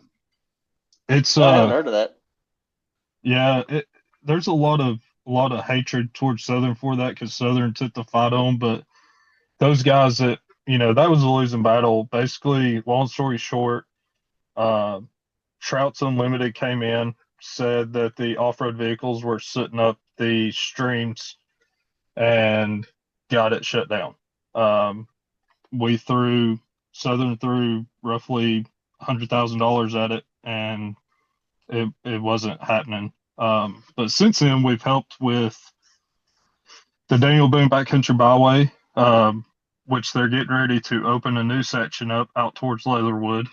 it's Oh, I haven't heard of that. yeah, there's a lot of hatred towards Southern for that because Southern took the fight on, but those guys that was a losing battle. Basically, long story short, uh, Trouts Unlimited came in, said that the off-road vehicles were sitting up the streams and got it shut down. Um, we threw Southern threw roughly $100,000 at it, and it wasn't happening. But since then, we've helped with the Daniel Boone Backcountry Byway, which they're getting ready to open a new section up out towards Leatherwood,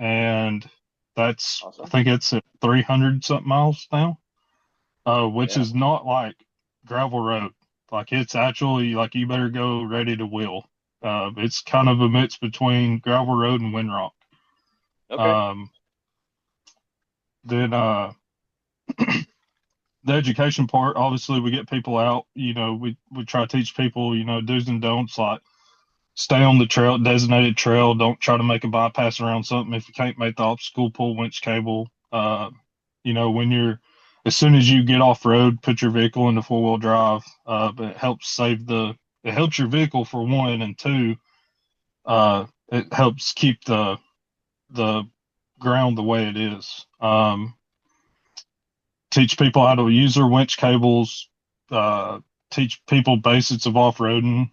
and that's I Awesome. think it's at 300 something miles now, which Yeah. is not like gravel road. Like it's actually like you better go ready to wheel. It's kind of a mix between gravel road and windrock. Okay. Then the education part, obviously, we get people out. We try to teach people, do's and don'ts, like stay on the trail, designated trail. Don't try to make a bypass around something if you can't make the obstacle, pull winch cable. When as soon as you get off road, put your vehicle into 4-wheel drive. But it helps your vehicle for one, and two, it helps keep the ground the way it is. Teach people how to use their winch cables. Teach people basics of off-roading.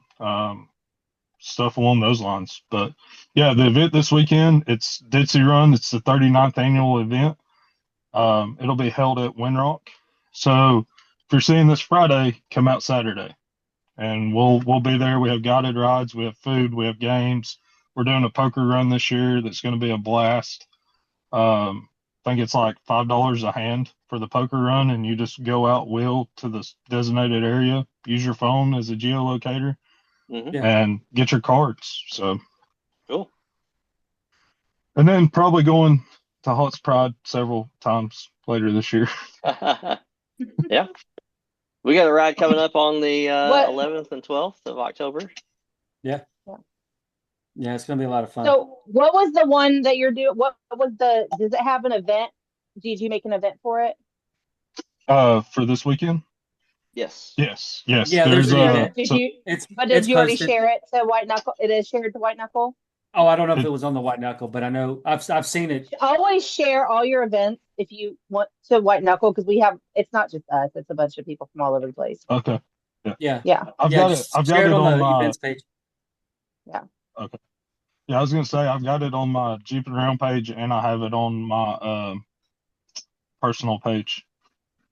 Stuff along those lines. But yeah, the event this weekend, it's Ditsy Run. It's the 39th annual event. It'll be held at Windrock. So if you're seeing this Friday, come out Saturday, and we'll be there. We have guided rides, we have food, we have games. We're doing a poker run this year that's going to be a blast. I think it's like $5 a hand for the poker run, and you just go out, wheel to the designated area, use your phone as a geolocator, Mm-hmm. and get your cards. So Cool. and then probably going to Hot's Pride several times later this year. Yeah. We got a ride coming up on the What? 11th and 12th of October. Yeah. Yeah. Yeah, it's gonna be a lot of fun. So what was the one that you're doing? What was does it have an event? Did you make an event for it? For this weekend? Yes. Yes. Yeah, there's There's an event. Did so you, It's did you already posted. share it to White Knuckle? It is shared to White Knuckle? Oh, I don't know if it, it was on the white knuckle, but I know I've seen it. Always share all your events if you want to White Knuckle, because it's not just us, it's a bunch of people from all over the place. okay. Yeah. Yeah. I've Yeah, got it. just I've share got it it on on the my events page. Yeah. okay. Yeah, I was gonna say I've got it on my Jeep and Round page, and I have it on my personal page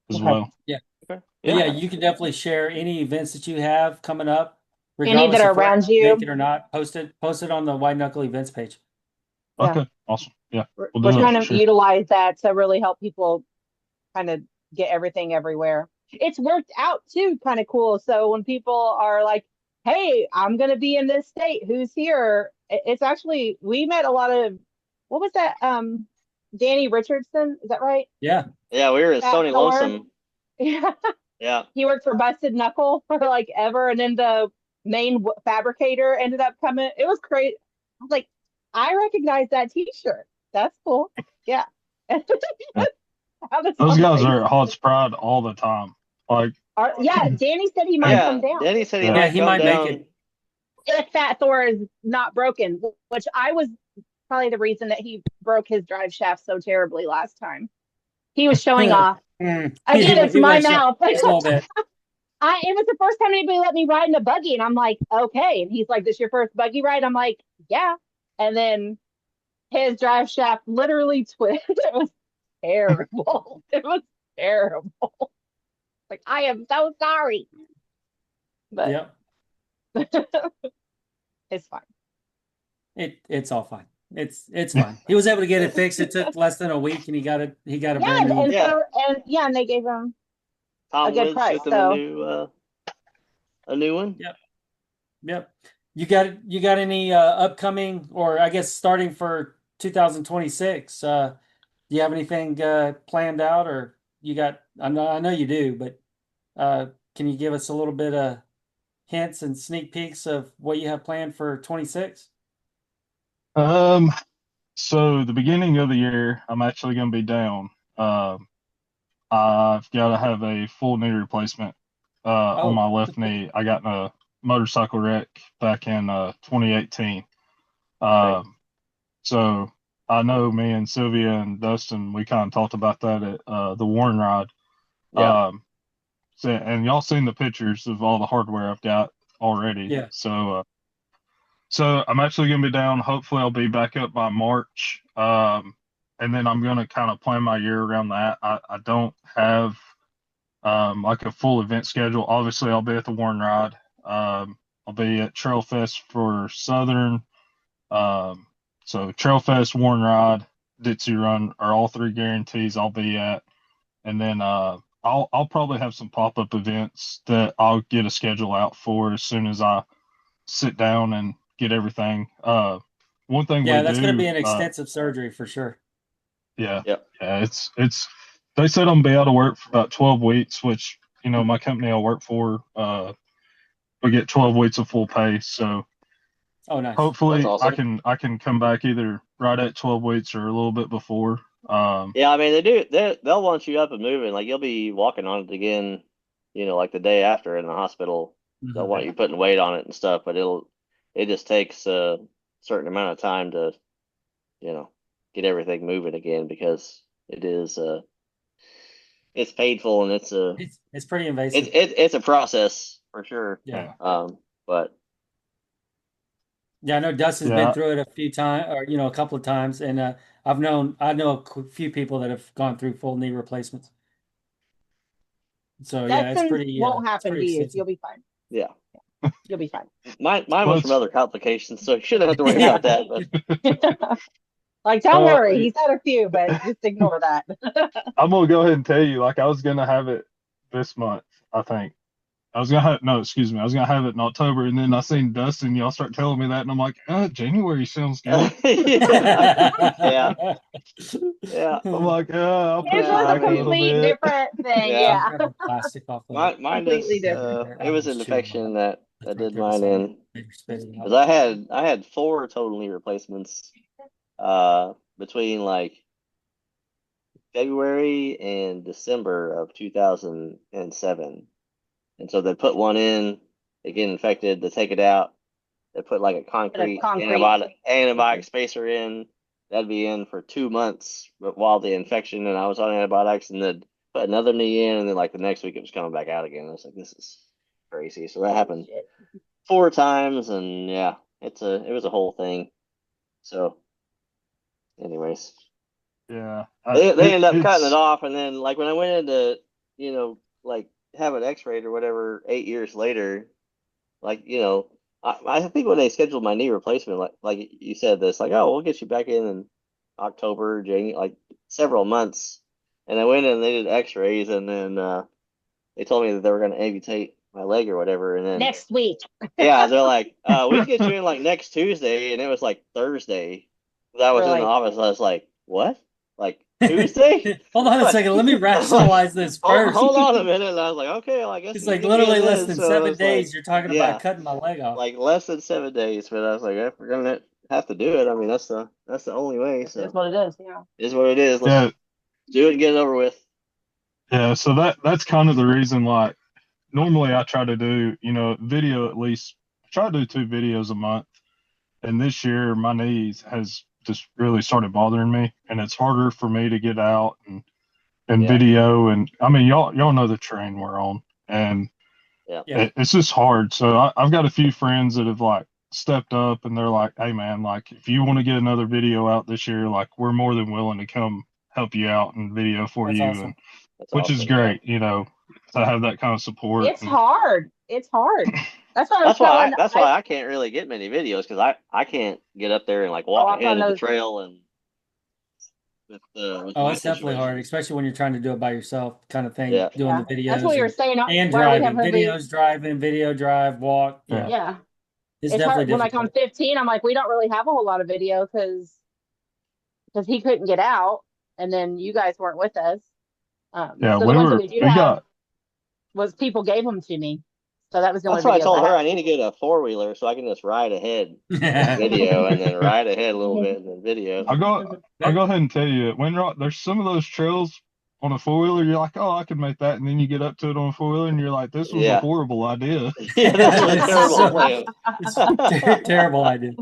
as Okay. well. Yeah. Okay. But yeah, you can definitely share any events that you have coming up, Any that regardless are if we're around make you. it or not. Post it on the white knuckle events page. Yeah. Okay, awesome. Yeah, We're we'll do that trying for to sure. utilize that to really help people kind of get everything everywhere. It's worked out too, kind of cool. So when people are like, "Hey, I'm gonna be in this state. Who's here?" It's actually we met a lot of what was that? Danny Richardson, is that right? Yeah. Yeah, we were in Fat Stony Thor. Lonesome. Yeah. Yeah. He worked for Busted Knuckle for like ever, and then the main fabricator ended up coming. It was crazy. I was like, I recognize that T-shirt. That's cool. Yeah. Those guys are at Hot's Pride all the time. Like, Yeah, Danny said he might come down. Danny said he Yeah. might He come might make down. it. If Fat Thor is not broken, which I was probably the reason that he broke his drive shaft so terribly last time. He was showing off. Again, it's my mouth. A little bit. It was the first time anybody let me ride in a buggy, and I'm like, okay. And he's like, "This your first buggy ride?" I'm like, "Yeah." And then his drive shaft literally twisted. It was terrible. It was terrible. Like, I am so sorry, but Yep. it's fine. It's all fine. It's fine. He was able to get it fixed. It took less than a week, and he got a Yeah, brand new. and they gave him Tom a good Woods price. shipped him So a new one. Yep. You got any upcoming, or I guess starting for 2026? Do you have anything planned out, or you got? I know you do, but can you give us a little bit of hints and sneak peeks of what you have planned for 26? So the beginning of the year, I'm actually going to be down. I've got to have a full knee replacement on my left knee. I got in a motorcycle wreck back in 2018. So I know me and Sylvia and Dustin, we kind of talked about that at the Warren Ride. Yeah. So, and y'all seen the pictures of all the hardware I've got already. Yeah. So I'm actually going to be down. Hopefully I'll be back up by March. And then I'm going to kind of plan my year around that. I don't have like a full event schedule. Obviously I'll be at the Warren Ride. I'll be at Trail Fest for Southern. So Trail Fest, Warren Ride, Ditsy Run are all three guarantees I'll be at. And then I'll probably have some pop-up events that I'll get a schedule out for as soon as I sit down and get everything. One thing that's going to be an extensive surgery for sure. Yeah. Yep. Yeah, it's they said I'm gonna be out of work for about 12 weeks, which, you know, my company I work for, we get 12 weeks of full pay. So nice. Hopefully That's awesome. I can come back either right at 12 weeks or a little bit before. Yeah, I mean they'll want you up and moving. Like you'll be walking on it again, like the day after in the hospital. They'll want you putting weight on it and stuff, but it just takes a certain amount of time to, get everything moving again because it is it's painful and it's pretty invasive. It's a process for sure. Yeah. But yeah, I know Dustin's been through it a few times, or a couple of times, and I know a few people that have gone through full knee replacements. So it's pretty. Won't happen to you. Extensive. You'll be fine. Yeah, you'll be fine. Mine was from other complications, so you shouldn't have to worry about that. But like, don't worry, he's had a few, but just ignore that. I'm gonna go ahead and tell you, like, I was gonna have it this month, I think. I was gonna have it in October, and then I seen Dustin, y'all start telling me that, and I'm like, January sounds good. yeah. I'm like, I'll push it it was back a complete different thing. Yeah. Plastic off of mine completely just, different. it was an infection that did mine in. Because I had 4 total knee replacements between like February and December of 2007. And so they put one in, they get infected, they take it out, they put like a concrete antibiotic spacer in. That'd be in for 2 months while the infection, and I was on antibiotics, and then put another knee in, and then like the next week it was coming back out again. I was like, this is crazy. So that happened 4 times, and yeah, it was a whole thing. So, anyways, yeah, they ended up cutting it off, and then like when I went into like have it x-rayed or whatever 8 years later, like I think when they scheduled my knee replacement, like you said this, like, oh, we'll get you back in October, January, like several months, and I went in and they did x-rays, and then they told me that they were going to amputate my leg or whatever, and then next week. Yeah, they're like, we can get you in like next Tuesday, and it was like Thursday. I was in the office. I was like, what? like Tuesday. Hold on a second. Let me rationalize this first. Hold on a minute. And I was like, okay, well, I guess It's you like can get literally less in. than So 7 it's like, days. You're talking yeah, about cutting my leg off. like less than 7 days. But I was like, if we're gonna have to do it, I mean, that's the only way. So That's what it is. Yeah. is what it is. Let's Yeah, do it and get it over with. yeah. So that's kind of the reason. Like, normally I try to do, video at least. I try to do 2 videos a month, and this year my knees has just really started bothering me, and it's harder for me to get out and Yeah. video. And I mean, y'all know the terrain we're on, and Yeah. it's just hard. So I've got a few friends that have like stepped up, and they're like, "Hey, man, like if you want to get another video out this year, like we're more than willing to come help you out and video for That's you," awesome. and That's which is awesome. great, to have that kind of support. It's hard. It's hard. That's what I was That's why telling. that's why I can't really get many videos because I can't get up there and like walk Walk ahead on of the those. trail and with Oh, my it's definitely hard, situation. especially when you're trying to do it by yourself, kind of thing. Yeah. Doing Yeah. the videos That's what you were saying. and Why we have driving. hardly. Videos, driving, video, drive, walk. Yeah, Yeah. it's It's definitely hard when like on difficult. 15, I'm like, we don't really have a whole lot of video because he couldn't get out, and then you guys weren't with us. Yeah, So the ones that we do we have got was people gave them to me, so that was the only That's why I videos told I her have. I need to get a 4-wheeler so I can just ride ahead and video and then ride ahead a little bit and then video. I'll go ahead and tell you, there's some of those trails on a 4-wheeler, you're like, oh, I could make that, and then you get up to it on a 4-wheeler, and you're like, this was a Yeah. horrible idea. Yeah, this is a terrible So- plan. It's a terrible idea.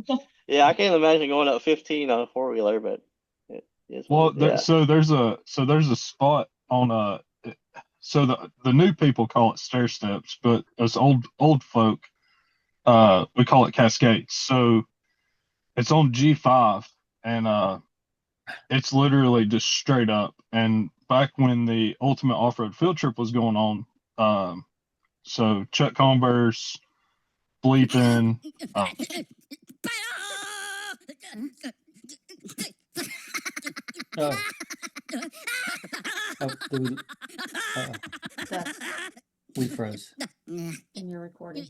Yeah, I can't imagine going up 15 on a 4-wheeler, but it is Well, yeah. so there's a spot on so the new people call it stair steps, but as old folk, we call it cascades. So it's on G5, and it's literally just straight up. And back when the Ultimate Off-Road Field Trip was going on, so Chuck Converse, Bleeping, Oh. Oh, we froze. In your recording.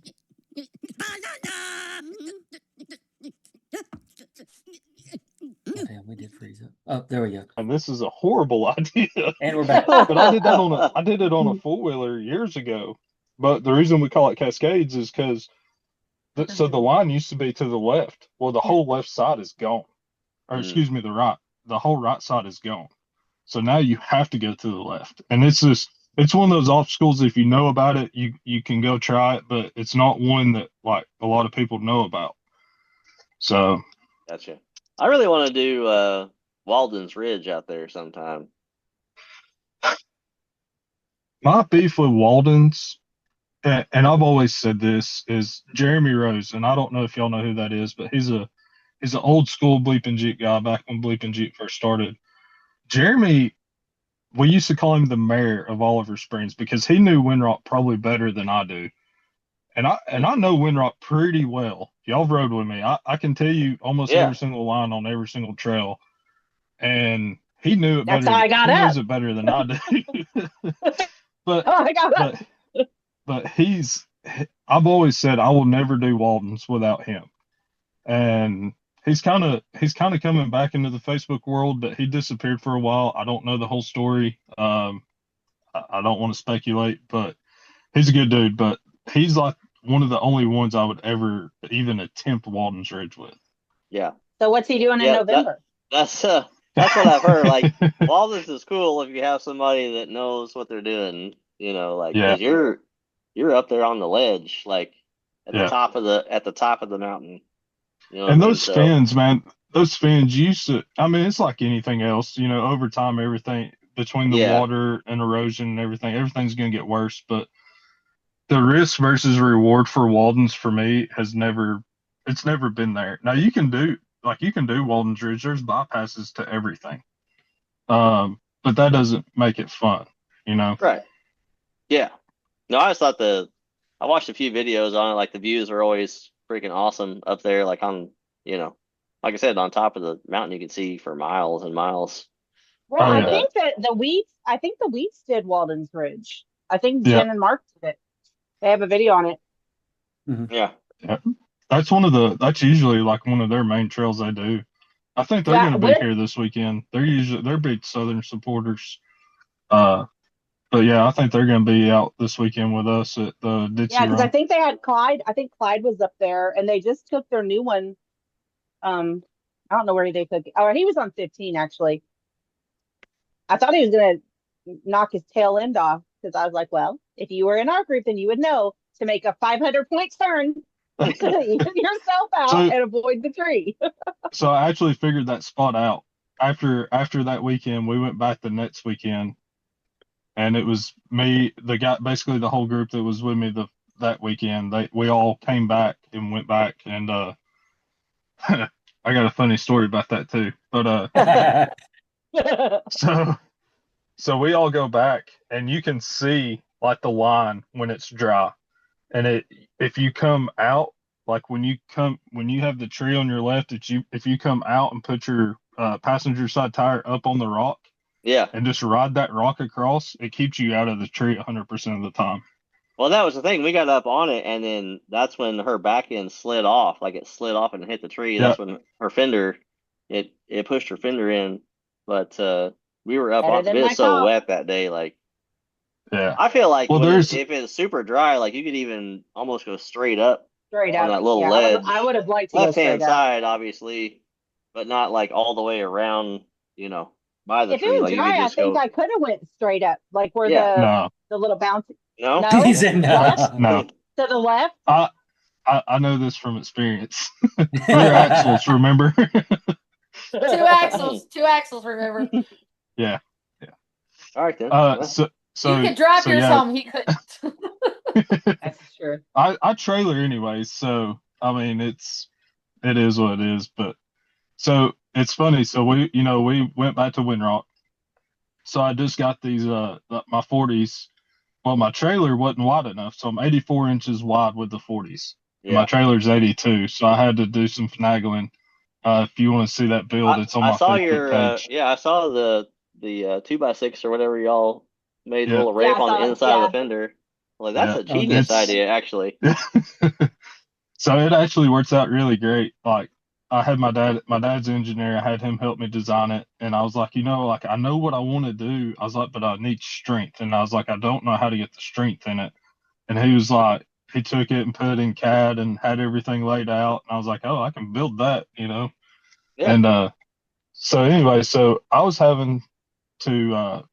Oh, damn, we did freeze up. Oh, there we go. and this is a horrible idea. And we're back. But I did it on a 4-wheeler years ago. But the reason we call it Cascades is because so the line used to be to the left. Well, the whole left side is gone, or excuse me, the right. The whole right side is gone. So now you have to go to the left, and it's one of those obstacles. If you know about it, you can go try it, but it's not one that like a lot of people know about. So Gotcha. I really want to do Walden's Ridge out there sometime. my beef with Walden's, and I've always said this, is Jeremy Rose, and I don't know if y'all know who that is, but he's an old school Bleeping Jeep guy back when Bleeping Jeep first started. Jeremy, we used to call him the mayor of Oliver Springs because he knew Windrock probably better than I do. And I know Windrock pretty well. Y'all rode with me. I can tell you almost every single line on every single trail. And he knew it That's better. how I got he up. knows it better than I do. but Oh, I got up. but I've always said I will never do Walden's without him. And he's kind of coming back into the Facebook world, but he disappeared for a while. I don't know the whole story. I don't want to speculate, but he's a good dude. But he's like one of the only ones I would ever even attempt Walden's Ridge with. Yeah. So what's he doing in November? That's what I've heard. Like Walden's is cool if you have somebody that knows what they're doing. Like 'cause you're up there on the ledge, like at the top of the mountain. And those fins, man, those fins used to, I mean, it's like anything else, over time, everything between the water and erosion and everything's going to get worse. But the risk versus reward for Walden's for me it's never been there. Now you can do Walden's Ridge. There's bypasses to everything. But that doesn't make it fun, Right. Yeah. No, I just thought I watched a few videos on it. Like the views are always freaking awesome up there. Like on, like I said, on top of the mountain, you can see for miles and miles. Well, I think that the Wheats did Walden's Ridge. I think Jen and Mark did it. They have a video on it. Mm-hmm. Yeah. That's usually like one of their main trails they do. I think they're going to be here this weekend. They're big Southern supporters. But yeah, I think they're going to be out this weekend with us at the Ditsy Yeah, because I Run. think they had Clyde. I think Clyde was up there, and they just took their new one. I don't know where they took it. Oh, he was on 15 actually. I thought he was gonna knock his tail end off because I was like, well, if you were in our group, then you would know to make a 500-point turn to even yourself out and avoid the tree. So I actually figured that spot out after that weekend. We went back the next weekend, and it was me, the guy, basically the whole group that was with me that weekend. We all came back and went back, and I got a funny story about that too. But so we all go back, and you can see like the line when it's dry, and if you come out, like when you have the tree on your left, if you come out and put your passenger side tire up on the rock, Yeah. and just ride that rock across, it keeps you out of the tree 100% of the time. Well, that was the thing. We got up on it, and then that's when her back end slid off. Like it slid off and hit the tree. Yeah. That's when her fender, it pushed her fender in. But we were up on it. It was so wet that day. Like, yeah. I feel like if it's super dry, like you could even almost go straight up on that little ledge. I would have liked to left-hand side, obviously, but not like all the way around. By the if tree. it was like dry, you could I just think go. I could have went straight up, like where the little bouncy. No, he said no. No. To the left. I know this from experience. Rear axles, remember? Two axles, remember? Yeah. All right then. So you could drive yours home. He couldn't. That's true. I trailer anyways, so I mean it is what it is. But so it's funny. So we went back to Windrock. So I just got these my 40s. Well, my trailer wasn't wide enough, so I'm 84 inches wide with the 40s. Yeah. My trailer's 82, so I had to do some finagling. If you want to see that build, it's on my Facebook page. I saw the 2x6 or whatever y'all made a little rape on the inside of the fender. Like that's a genius idea, actually. So it actually works out really great. Like I had my dad's engineer. I had him help me design it, and I was like, like I know what I want to do. I was like, but I need strength, and I was like, I don't know how to get the strength in it. And he was like, he took it and put it in CAD and had everything laid out. And I was like, oh, I can build that, Yeah. And so anyway, so I was having to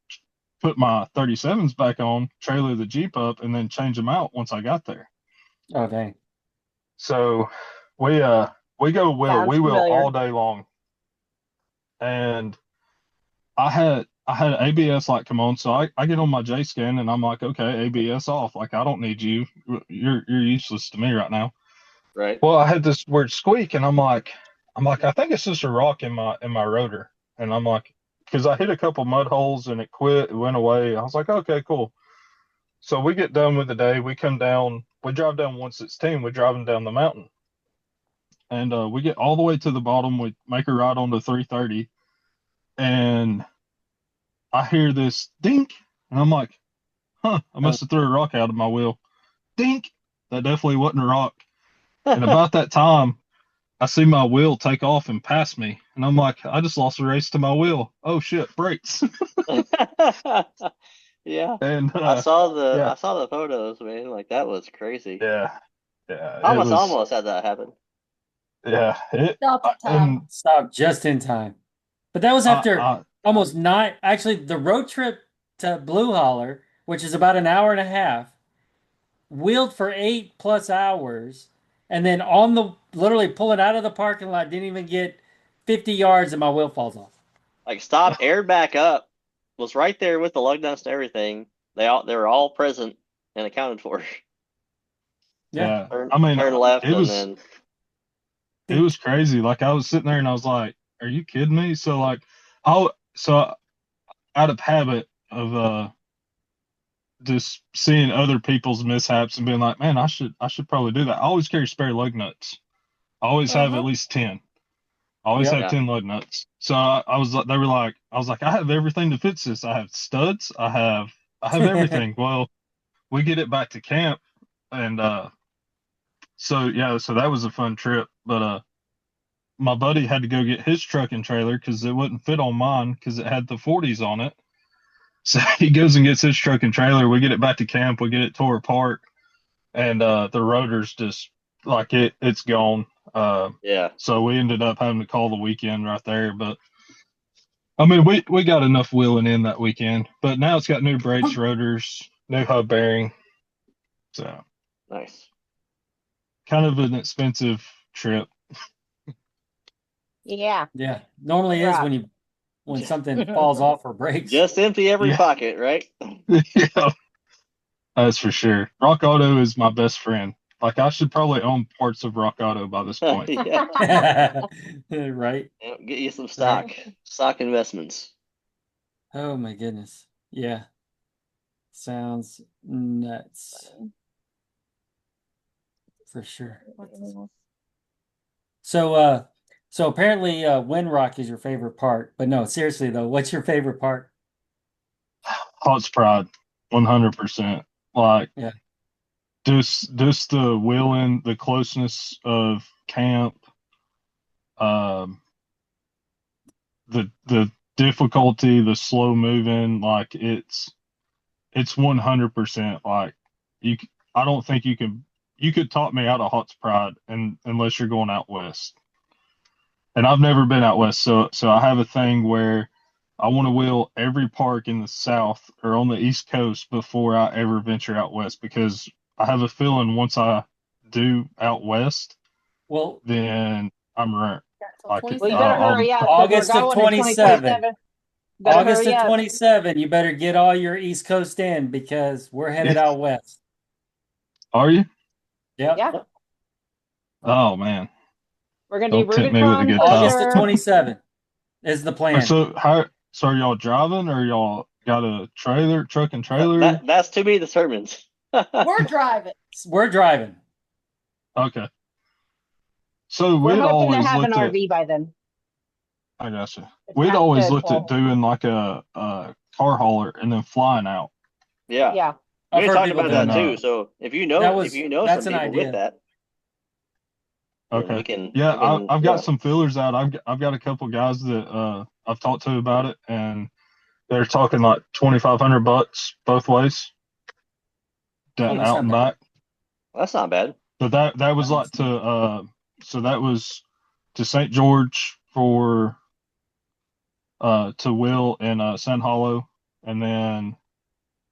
put my 37s back on, trailer the Jeep up, and then change them out once I got there. Okay. So we go we will all day long. And I had ABS light come on, so I get on my J scan and I'm like, okay, ABS off. Like I don't need you. You're useless to me right now. Right. Well, I had this weird squeak and I'm like, I think it's just a rock in my rotor. And I'm like, because I hit a couple mud holes and it quit, it went away. I was like, okay, cool. So we get done with the day, we come down, we drive down 116, we're driving down the mountain. And we get all the way to the bottom, we make a ride on the 330, and I hear this dink, and I'm like, I must have threw a rock out of my wheel. Dink! That definitely wasn't a rock. And about that time, I see my wheel take off and pass me, and I'm like, I just lost a race to my wheel. Oh shit, brakes. Yeah. And I saw the photos, man. Like that was crazy. Yeah. Almost had that happen. Yeah. Stopped just in time. But that was after almost 9. Actually, the road trip to Blue Holler, which is about an hour and a half, wheeled for 8+ hours, and then literally pulling out of the parking lot, didn't even get 50 yards, and my wheel falls off. Like stop, aired back up, was right there with the lug nuts and everything. They were all present and accounted for. Yeah. Turn left it was, and then it was crazy. Like I was sitting there and I was like, are you kidding me? So like out of habit of just seeing other people's mishaps and being like, man, I should probably do that. I always carry spare lug nuts. I always have at least 10. I always have 10 lug nuts. So I was like, I have everything to fix this. I have studs. I have everything. Well, we get it back to camp, and so that was a fun trip. But my buddy had to go get his truck and trailer because it wouldn't fit on mine because it had the 40s on it. So he goes and gets his truck and trailer. We get it back to camp. We get it tore apart, and the rotor's just like it's gone. Yeah. So we ended up having to call the weekend right there. But I mean, we got enough wheeling in that weekend. But now it's got new brakes, rotors, new hub bearing. So Nice. kind of an expensive trip. Yeah. Yeah, normally is Rock. when something falls off or breaks. Just empty every Yeah. pocket, right? Yeah, that's for sure. Rock Auto is my best friend. Like I should probably own parts of Rock Auto by this point. Yeah. Right. Get you some stock investments. Oh my goodness. Yeah. Sounds nuts. For sure. So so apparently Windrock is your favorite part. But no, seriously though, what's your favorite part? Hot's pride, 100%. Like Yeah. just the wheeling, the closeness of camp, um, the difficulty, the slow moving. Like it's 100%. Like you, I don't think you could talk me out of Hot's pride, and unless you're going out west. And I've never been out west, so I have a thing where I want to wheel every park in the south or on the east coast before I ever venture out west because I have a feeling once I do out west, Well, then I'm right. Like Well, you better hurry up. 'Cause August we're of going in 27. 2027. Better August hurry of up. 27, you better get all your East Coast in because we're headed out west. Are you? Yep. Yeah. Oh man. We're gonna do Don't tempt me with a Rubicon, good August time. of Boulder. 27 is the plan. So are y'all driving or y'all got a truck and trailer? That's to be determined. We're driving. We're driving. Okay. So We're we'd hoping to always have an looked at RV by then. I gotcha. It's We'd not always to looked at 12. doing like a car hauler and then flying out. Yeah. Yeah. I've We heard talked people about doing that that. too. So if you know that's some an people with idea. that, then Okay. we can. Yeah, I've got yeah. some feelers out. I've got a couple guys that I've talked to about it, and they're talking like $2,500 both ways, Oh, that's out not and bad. back. That's not bad. But that was like so that was to St. George for to Will and Sun Hollow, and then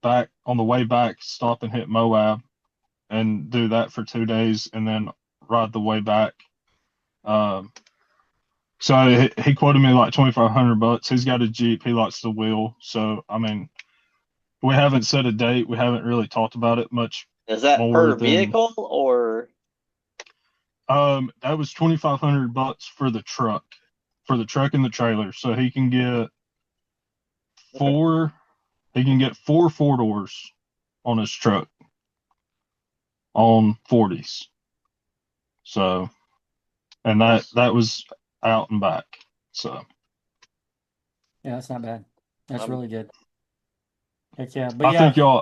back on the way back stop and hit Moab and do that for 2 days and then ride the way back. So he quoted me like $2,500. He's got a Jeep. He likes to wheel. So I mean, we haven't set a date. We haven't really talked about it much Is that more per than vehicle or? that was $2,500 for the truck and the trailer. So he can get four. He can get four 4-doors on his truck on 40s. So, and that was out and back. So Yeah, that's not bad. That's really good. Heck yeah. I But yeah, think y'all.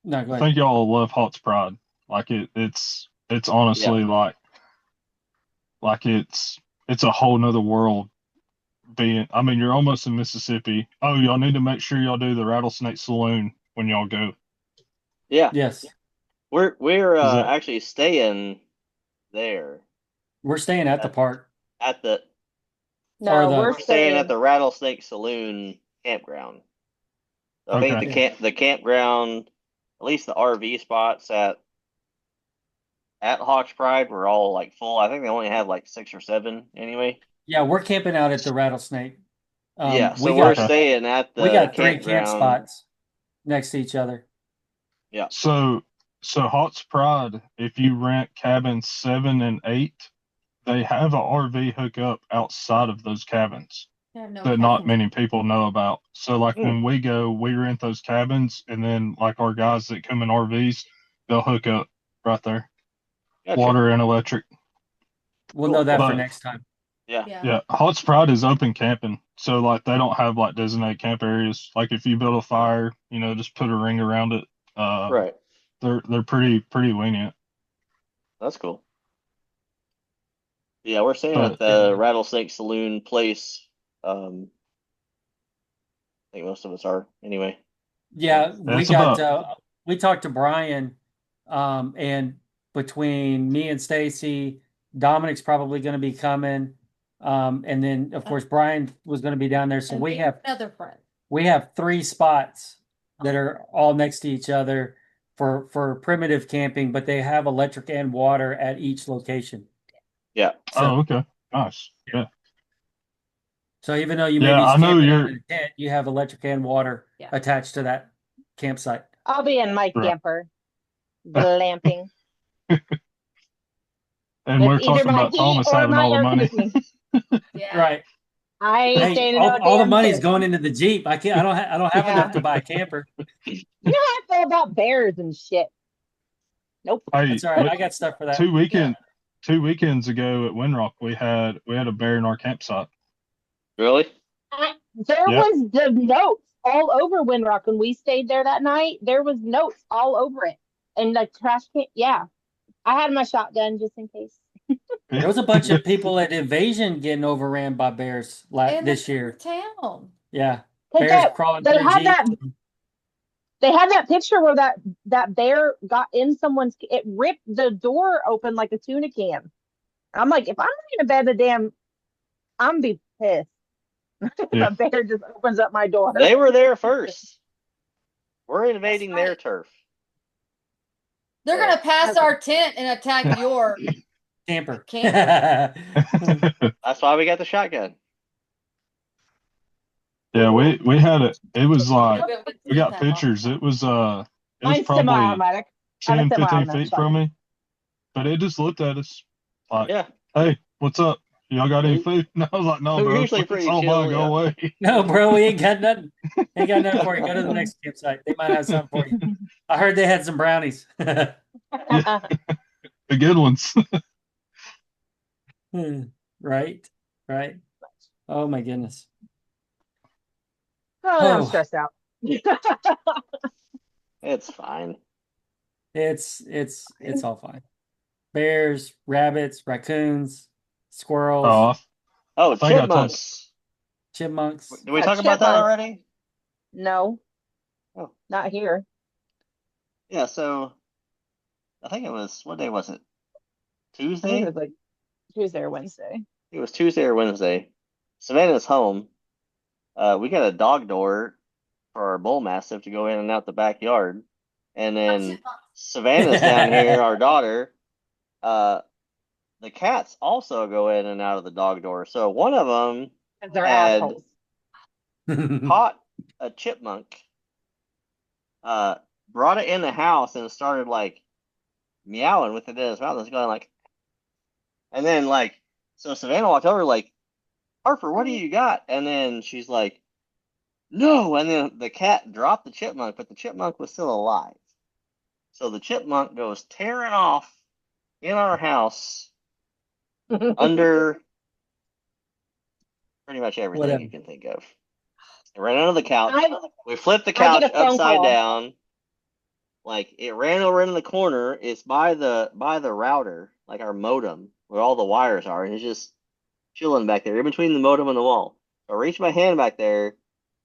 no, go I ahead. think y'all love Hot's Pride. Like it's honestly like it's a whole nother world. I mean, you're almost in Mississippi. Oh, y'all need to make sure y'all do the Rattlesnake Saloon when y'all go. Yeah. Yes. We're that- actually staying there We're staying at the park. at the. No, the- we're We're staying at the Rattlesnake Saloon campground. I think Okay. the campground, at least the RV spots at Hawks Pride were all like full. I think they only have like 6 or 7 anyway. Yeah, we're camping out at the Rattlesnake. Yeah, so we we're got staying at the we got 3 camp campground. spots next to each other. Yeah. So Hot's Pride, if you rent cabins 7 and 8, they have a RV hookup outside of those cabins that not many people know about. So like when we go, we rent those cabins, and then like our guys that come in RVs, they'll hook up right there, Gotcha. water and electric. We'll know that for But- next time. Yeah. Yeah, Hot's Pride is open camping, so like they don't have like designated camp areas. Like if you build a fire, just put a ring around it. Right. They're pretty lenient. That's cool. Yeah, we're staying at the Rattlesnake Saloon place. I think most of us are anyway. Yeah, That's we talked to Brian, and between me and Stacy, Dominic's probably going to be coming, and then of course Brian was going to be down there. So And we maybe have another friend. 3 spots that are all next to each other for primitive camping, but they have electric and water at each location. Yeah. Oh, okay. Nice. Yeah. So even though you Yeah, may be I know camping out you're- in a tent, you have electric and water Yeah. attached to that campsite. I'll be in my Right. camper, glamping. And With we're either talking my about heat Thomas or having my all the air money. conditioning. Yeah. Right. I ain't Hey, staying in no all the damn money's tent. going into the Jeep. I don't have Yeah. enough to buy a camper. You know how I feel about bears and shit. Nope. Hey, That's all right. I got stuff for that. 2 weekends ago at Windrock, we had a bear in our campsite. Really? There Yep. was the notes all over Windrock when we stayed there that night. There was notes all over it, and the trash can. Yeah, I had my shotgun just in case. There was a bunch of people at Invasion getting overran by bears In this the year. town. Yeah, Because bears crawling they through had that. Jeeps. They had that picture where that bear got in someone's. It ripped the door open like a tuna can. I'm like, if I'm laying in bed, I'm be pissed. Yeah. If a bear just opens up my door. They were there first. We're invading That's right. their turf. They're gonna pass our tent and attack your Camper. That's why we got the shotgun. Yeah, we had it. It was like we got That pictures. It was Mine's probably semi-automatic. I have a 10, 15 semi-automatic feet from shotgun. me. But it just looked at us like, Yeah. hey, what's up? Y'all got any food? And I was like, no, They're bro. usually It's pretty all chill, mine. Go yeah. away. No, bro, we ain't got nothing. Ain't got nothing for you. Go to the next campsite. They might have something for you. I heard they had some brownies. The good ones. Right. Oh my goodness. Oh, I'm stressed out. It's fine. It's all fine. Bears, rabbits, raccoons, squirrels, Oh, think I chipmunks. chipmunks. Did we talk about that chipmunks. already? No. Oh. Not here. Yeah, so I think it was, what day was it? I think Tuesday? it was like Tuesday or Wednesday. It was Tuesday or Wednesday. Savannah's home. We got a dog door for our bull mastiff to go in and out the backyard. And then Savannah's down here, our daughter. The cats also go in and out of the dog door. So one of them They're had assholes. caught a chipmunk, brought it in the house and started like meowing with it in his mouth. It's going like, and then like, so Savannah walked over like, Harper, what do you got? And then she's like, no. And then the cat dropped the chipmunk, but the chipmunk was still alive. So the chipmunk goes tearing off in our house under pretty much everything Whatever. you can think of. It ran under the couch. We flipped the I get couch a phone upside call. down. Like it ran over into the corner. It's by the router, like our modem, where all the wires are, and it's just chilling back there, in between the modem and the wall. So I reached my hand back there,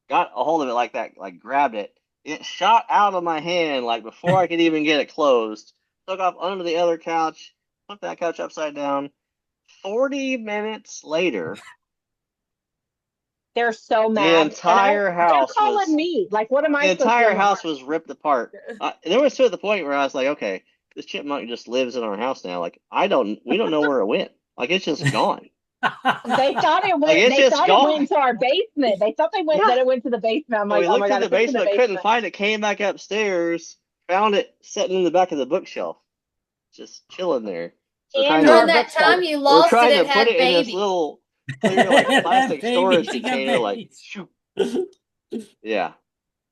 got a hold of it like that, like grabbed it. It shot out of my hand like before I could even get it closed. Took off under the other couch, flipped that couch upside down. 40 minutes later, They're so mad. the entire house They're calling was me. Like, what am I the supposed to entire do? house was ripped apart. There was to the point where I was like, okay, this chipmunk just lives in our house now. Like we don't know where it went. Like it's just gone. They thought it went. Like, it's They just thought gone. it went into our basement. They thought that it went to the basement. I'm So like, we oh looked my in god, the if it's in basement, couldn't find it, came back upstairs, found it sitting in the back of the bookshelf, just chilling there. So And During that time you we're lost trying it, to it had put it in this baby. little clear like plastic Baby, storage she got container, like babies. shoot. Yeah,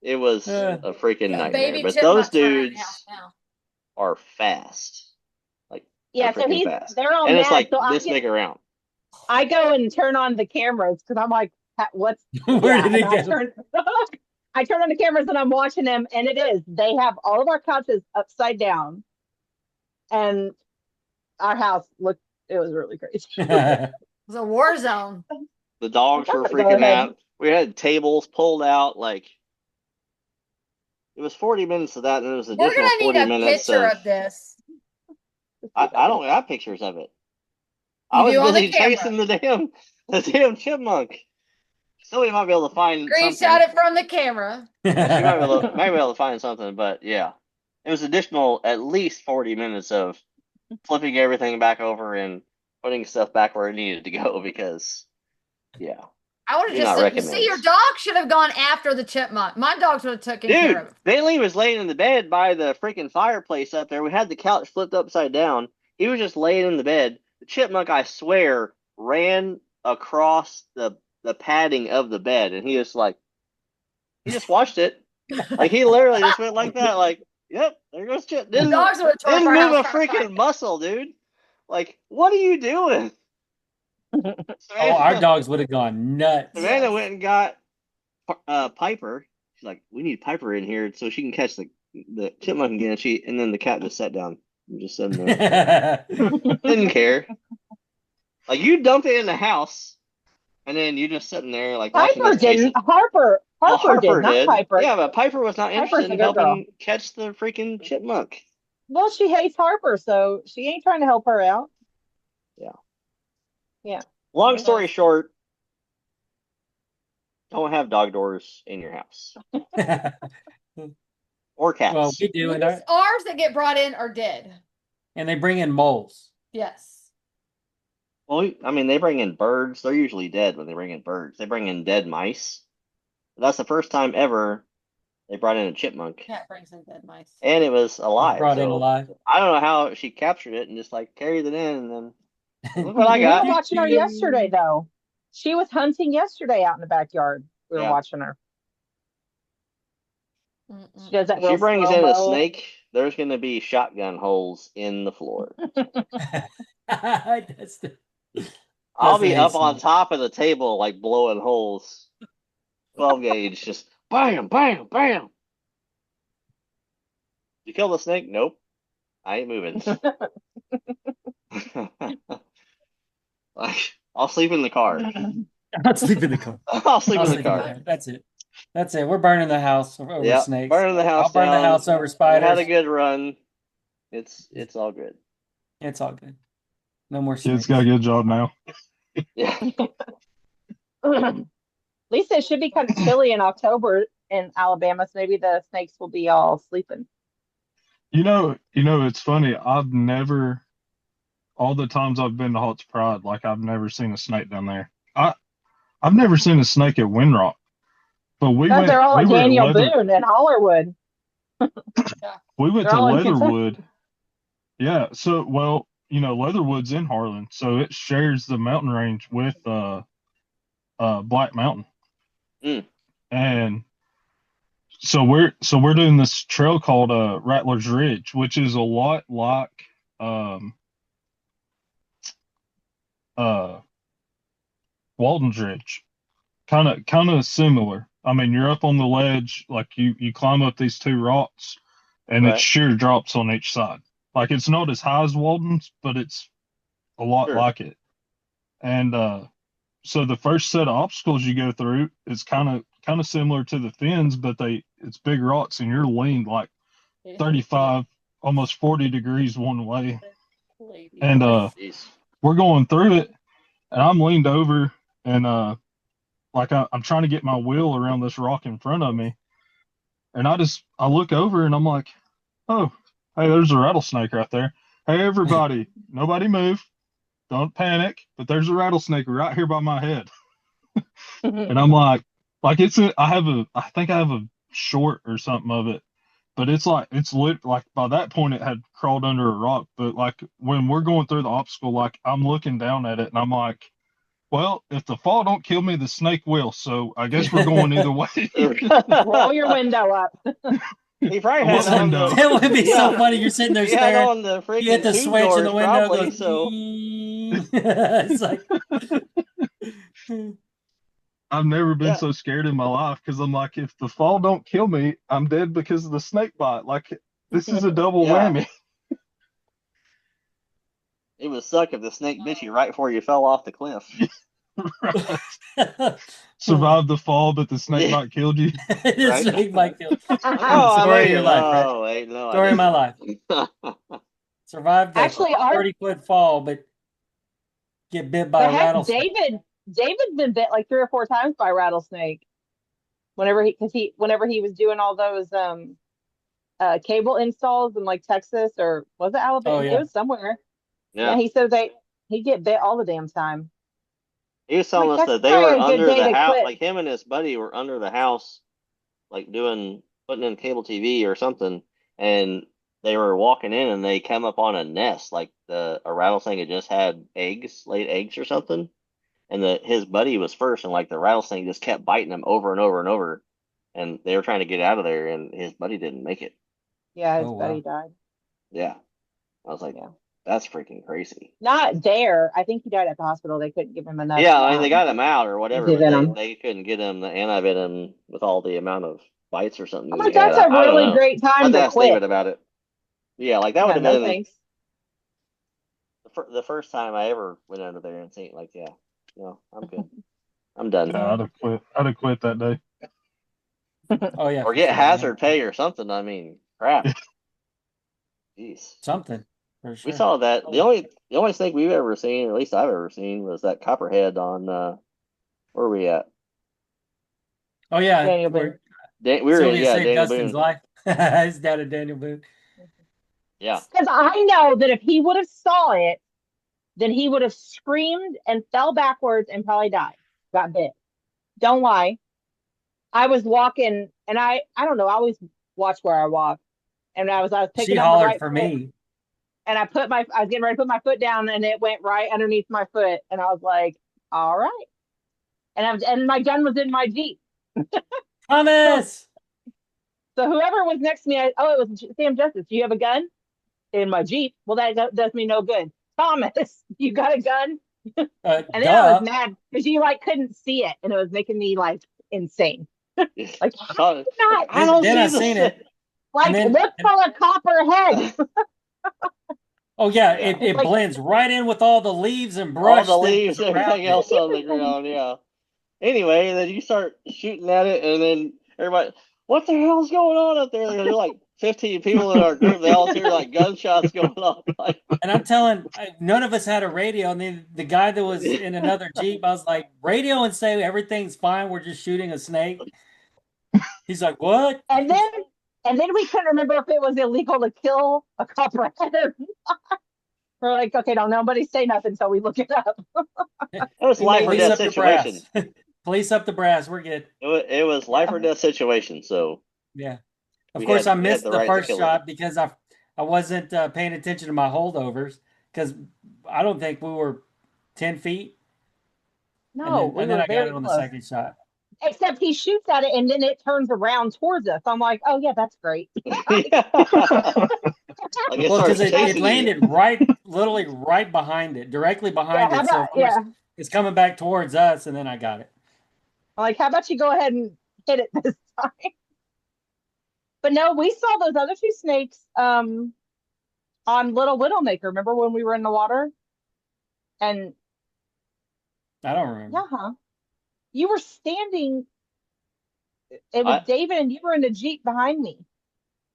it was a freaking Yeah, nightmare. baby But those chipmunks running around the dudes house now. are fast. Like Yeah, they're so freaking fast. they're all And mad. it's like so this big around. I go and turn on the cameras because I'm like, what's Where did it I go? I turn on the cameras and I'm watching them, and it is. They have all of our couches upside down, and our house looked It was really crazy. It was a war zone. The dogs were Go freaking ahead. out. We had tables pulled out. Like, it was 40 minutes of that, and it was We're additional gonna need 40 a minutes picture of. of this. I don't have pictures of it. You I was do on the busy camera. chasing the damn chipmunk. Somebody might be able to find Screenshot something. it from the camera. She might be able to find something, but yeah, it was additional at least 40 minutes of flipping everything back over and putting stuff back where it needed to go because, yeah. I would have Do not just recommend. see your dog should have gone after the chipmunk. My dogs would have taken care of Dude, it. Bailey was laying in the bed by the freaking fireplace up there. We had the couch flipped upside down. He was just laying in the bed. The chipmunk, I swear, ran across the padding of the bed, and he just watched it. Like, he literally just went like that, like, yep, there goes Chip. The dogs would have tore Didn't our move a house apart. freaking muscle, dude. Like, what are you doing? Oh, our dogs would have gone nuts. Savannah Yes. went and got Piper. She's like, we need Piper in here so she can catch the chipmunk again. And then the cat just sat down and just sitting there. Didn't care. Like, you dumped it in the house, and then you just sitting there like watching Piper us chase didn't. it. Harper Well, did, not Piper. Yeah, but Piper was not Piper's interested a in good girl. helping catch the freaking chipmunk. Well, she hates Harper, so she ain't trying to help her out. Yeah. Yeah. Long story short, don't have dog doors in your house or cats. Well, we do, and Ours that get brought in are dead. they bring in moles. Yes. Well, I mean, they bring in birds. They're usually dead when they bring in birds. They bring in dead mice. That's the first time ever they brought in a chipmunk, Cat brings in dead mice. and it was alive. Brought in So alive. I don't know how she captured it and just like carried it in, and then look what I We got. were watching her yesterday, though. She was hunting yesterday out in the backyard. We were Yeah. watching her. She does that If she real brings in slow-mo. a snake, there's going to be shotgun holes in the floor. I'll be up on top of the table, like blowing holes. 12 gauge, just bam, bam, bam. You kill the snake? Nope. I ain't moving. Like, I'll sleep in the car. I'll sleep in the car. I'll sleep in the car. That's it. That's it. We're burning the house over Yeah, snakes. burning the house I'll burn down. the house over We spiders. had a good run. It's all good. It's all good. No more Kids snakes. got a good job now. Yeah. Lisa, it should be kind of chilly in October in Alabama, so maybe the snakes will be all sleeping. You know, it's funny. I've never, all the times I've been to Hot's Pride, like I've never seen a snake down there. I've never seen a snake at Windrock. But They're all at were Daniel Boone and Hollerwood. We went They're to all in Kentucky. Leatherwood. Yeah, so Leatherwood's in Harlan, so it shares the mountain range with Black Mountain. And so we're doing this trail called Rattler's Ridge, which is a lot like Walden's Ridge. Kind of similar. I mean, you're up on the ledge, like you climb up these two rocks, and Right. it's sheer drops on each side. Like, it's not as high as Walden's, but it's a lot like it. And so the first set of obstacles you go through is kind of similar to the Fins, but it's big rocks, and you're leaned like 35, almost 40 degrees one way. And we're going through it, and I'm leaned over, and like I'm trying to get my wheel around this rock in front of me, and I look over, and I'm like, oh, hey, there's a rattlesnake right there. Hey, everybody, nobody move, don't panic, but there's a rattlesnake right here by my head. And I'm like I think I have a short or something of it, but it's lit, like by that point it had crawled under a rock. But like when we're going through the obstacle, like I'm looking down at it, and I'm like, well, if the fall don't kill me, the snake will. So I guess we're going either way. Roll your window up. He probably had What on window? That would be so funny. You're sitting there He had staring. on the freaking You hit the tube switch doors and the window probably, goes. so It's like. I've never been so scared in my life, because I'm like, if the fall don't kill me, I'm dead because of the snake bite. Like, this is a double whammy. It would suck if the snake bit you right before you fell off the cliff. Survived the fall, but the snake bite killed you. This Right? snake bite killed. Oh, I Story of made your it. life, right? Oh, wait, no, Story of my life. life. Survived the Actually, 30-foot fall, but get bit by the a heck, rattlesnake. David's been bit like 3 or 4 times by a rattlesnake. Whenever he was doing all those cable installs in like Texas, or was it Alabama? Oh, It yeah. was somewhere. Yeah. Yeah, he said he'd get bit all the damn time. He was telling Like, us that's that they probably were a good under day the to house, quit. like him and his buddy were under the house, like putting in cable TV or something, and they were walking in and they came up on a nest, like a rattlesnake had just had laid eggs or something, and his buddy was first, and like the rattlesnake just kept biting him over and over and over, and they were trying to get out of there, and his buddy didn't make it. Yeah, his Oh, buddy wow. died. Yeah, I was like, Yeah. that's freaking crazy. Not there. I think he died at the hospital. They couldn't give him enough. Yeah, I mean they got him out or whatever, but antivenom. they couldn't get him the antivenom with all the amount of bites or something I'm that like, he had. that's a I don't really know. great I time have to to ask David quit. about it. Yeah, like that would Yeah, have no been thanks. the first time I ever went under there and seen like, yeah, no, I'm good. I'm done. Yeah, I'd have quit that day. Oh, yeah. Or for get sure. hazard pay or something. I mean, crap. Jeez. Something, for sure. We saw that. The only snake we've ever seen, at least I've ever seen, was that copperhead on where are we at? Oh, yeah. Daniel Boone. We were Sylvia saved Daniel Dustin's Boone. life. His dad and Daniel Boone. Yeah. Because I know that if he would have saw it, then he would have screamed and fell backwards and probably died. Got bit. Don't lie. I was walking, and I don't know. I always watch where I walk, and I was She picking up the hollered right for foot, me. and I was getting ready to put my foot down, and it went right underneath my foot, and I was like, all right. And my gun was in my Jeep. Thomas! So whoever was next to me, it was Sam Justice. Do you have a gun? In my Jeep. Well, that does me no good. Thomas, you got a gun? And then I was mad because you like couldn't see it, and it was making me like insane. Like, how not? I don't Then I see seen the it. Like, look for a copper head. Oh, yeah. Yeah. It Like- blends right in with all the leaves and all brush. the leaves and that's around everything it. else on the ground. Yeah. Anyway, then you start shooting at it, and then everybody, what the hell's going on up there? There's like 15 people in our group. They all hear like gunshots going off. Like, And I'm telling, none of us had a radio. And then the guy that was in another Jeep, I was like, radio and say everything's fine. We're just shooting a snake. He's like, what? And then we couldn't remember if it was illegal to kill a copperhead or not. We're like, okay, don't nobody say nothing until we look it up. it was life or Police death up the situation. brass. Police up the brass. We're good. It was life or death situation. So Yeah. Of We course, had- I we had missed the the right to first kill shot it. because I wasn't paying attention to my holdovers because I don't think we were 10 feet. No, and then were I got very it on the close. second shot. Except he shoots at it and then it turns around towards us. I'm like, oh yeah, that's great. Like it Well, starts because it chasing you. landed literally right behind it, directly behind how it. So about- of course yeah. it's coming back towards us, and then I got it. I'm like, how about you go ahead and hit it this time? But no, we saw those other 2 snakes on Little Widowmaker. Remember when we were in the water? And I don't remember. yeah, you were standing. It was David, and you were in the Jeep behind me.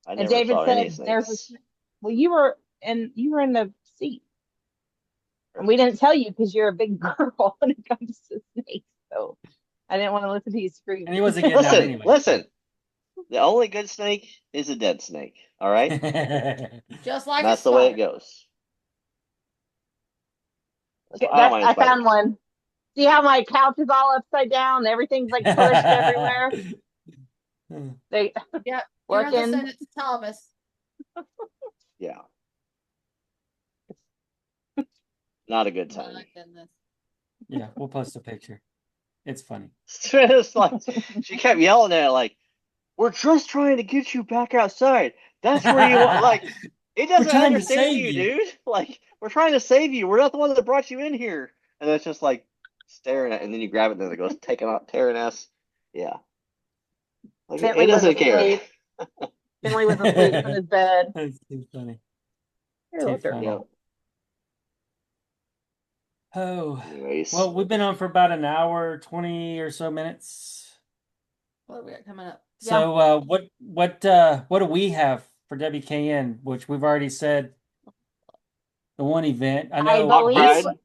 I And never David saw any said, "There's a." snakes. Well, you were in the seat, and we didn't tell you because you're a big girl when it comes to snakes. So I didn't want to listen to you scream. And he wasn't getting out anyway. Listen. The only good snake is a dead snake. All right, Just like that's a the way it spider. goes. Okay, I don't mind I spiders. found one. See how my couch is all upside down? Everything's like pushed everywhere. They Yeah, you're going to working. send it to Thomas. Yeah. Not a good time. My goodness. Yeah, we'll post a picture. It's funny. It's like she kept yelling at it, like, "We're just trying to get you back outside. That's where you want." Like, it doesn't trying to understand save you, you. dude. Like, we're trying to save you. We're not the one that brought you in here. And it's just like staring at, and then you grab it, and then it goes taking out, tearing us. Yeah. Like, Bentley it doesn't was care. asleep. Bentley was asleep in his bed. That's too funny. Here, look, funny. Yep. Oh, Anyways, well, we've been on for about an hour, 20 or so minutes. What do we got coming up? So, what do we have for WKN, which we've already said the one event. I I know Hawk believe Pride.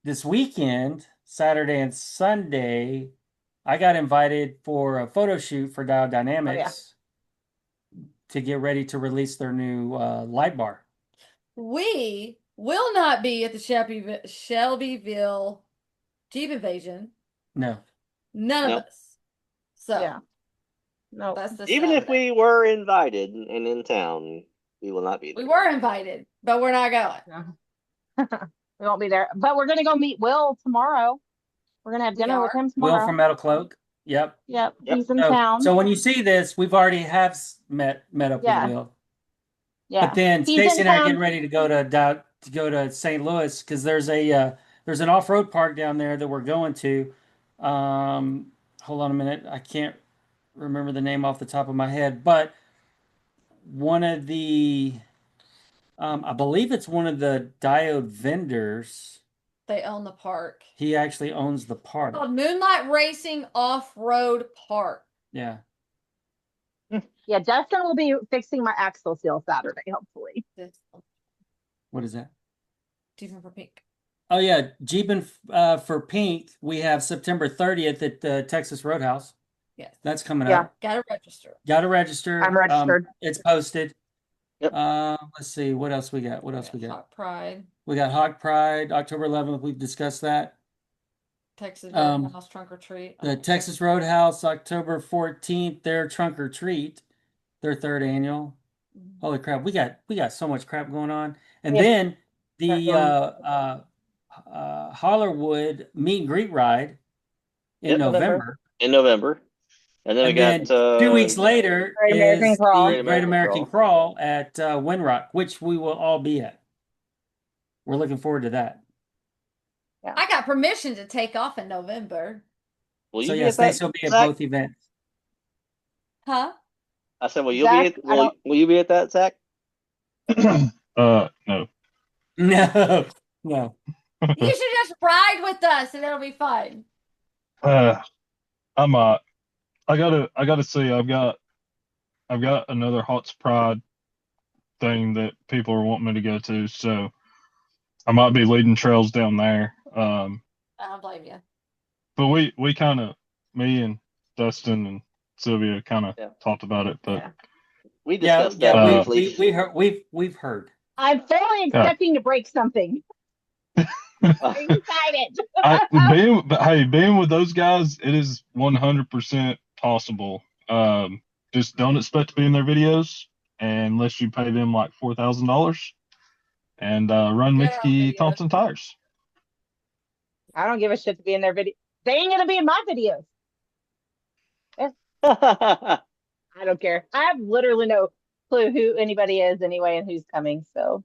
this weekend, Saturday and Sunday, I got invited for a photo shoot for Dial Dynamics to get ready to release their new light bar. We will not be at the Shelbyville Jeep Invasion. No. None Nope. of us. So yeah. No, that's the Even if Saturday. we were invited and in town, we will not be there. We were invited, but we're not going. we won't be there. But we're gonna go meet Will tomorrow. We're gonna have We dinner with are. him Will tomorrow. from Metal Cloak. Yep. Yep, Yep. he's in town. So when you see this, we've already have met up Yeah. with Will. Yeah, But then he's Stacy in and I are town. getting ready to go to St. Louis because there's an off-road park down there that we're going to. Hold on a minute. I can't remember the name off the top of my head, but one of the I believe it's one of the diode vendors. They own the park. He actually owns the park. It's called Moonlight Racing Off-Road Park. Yeah. Yeah, Dustin will be fixing my axle seal Saturday, hopefully. What is that? Jeeping for Pink. Oh yeah, Jeeping for Pink. We have September 30th at the Texas Roadhouse. Yes. That's coming Yeah. up. Gotta register. Got to register. I'm registered. It's posted. Yep. Let's see what else we got. What else we got? Hot Pride. We got Hawk Pride, October 11th. We've discussed that. Texas Um, Roadhouse Trunk or Treat. The Texas Roadhouse, October 14th. Their Trunk or Treat, their third annual. Mhm. Holy crap, we got so much crap going on. And Yeah. then the Hollerwood meet and greet ride in Yep. November. In November. And then we And got then 2 weeks later Great American is Crawl. the Great American Crawl at Windrock, which we will all be at. We're looking forward to that. I got permission to take off in November. Will you So be yeah, at that, Stacy will be at Zach? both events. Huh? I said, will you Zach, be at, will you be at that, Zach? No. No, no. You should just ride with us and it'll be fun. I might. I gotta see. I've got another Hots Pride thing that people are wanting me to go to, so I might be leading trails down there. I don't blame you. But we kind of, me and Dustin and Sylvia kind of talked about it, but we discussed that briefly. We heard, we've heard. I'm fully expecting to break something. I'm excited. being with those guys, it is 100% possible. Just don't expect to be in their videos unless you pay them like $4,000 and run Mickey Thompson tires. I don't give a shit to be in their video. They ain't gonna be in my videos. I don't care. I have literally no clue who anybody is anyway and who's coming. So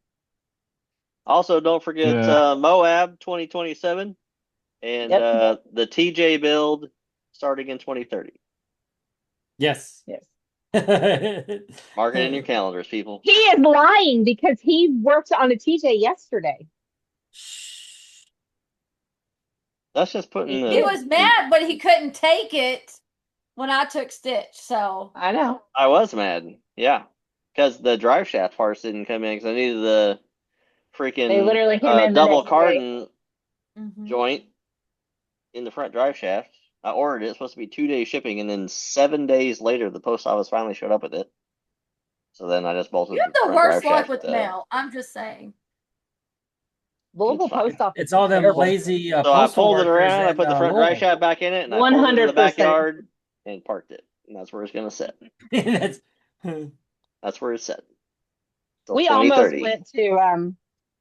Also, don't forget Moab 2027 and the TJ build starting in 2030. Yes. Yes. Mark it in your calendars, people. He is lying because he worked on a TJ yesterday. That's just putting. He was mad, but he couldn't take it when I took Stitch. So I know. I was mad. Yeah, because the drive shaft parts didn't come in because I needed the freaking They literally came in the double next cardan Mhm. joint in the front drive shaft. I ordered it. It's supposed to be 2 day shipping, and then 7 days later, the post office finally showed up with it. So then I just bolted. You have the worst luck with mail. I'm just saying. Louisville post office. It's all them lazy. So I pulled it around. I put the front drive shaft back in it, and I pulled it in the 100%. backyard and parked it. And that's where it's gonna sit. That's where it's set. We almost went to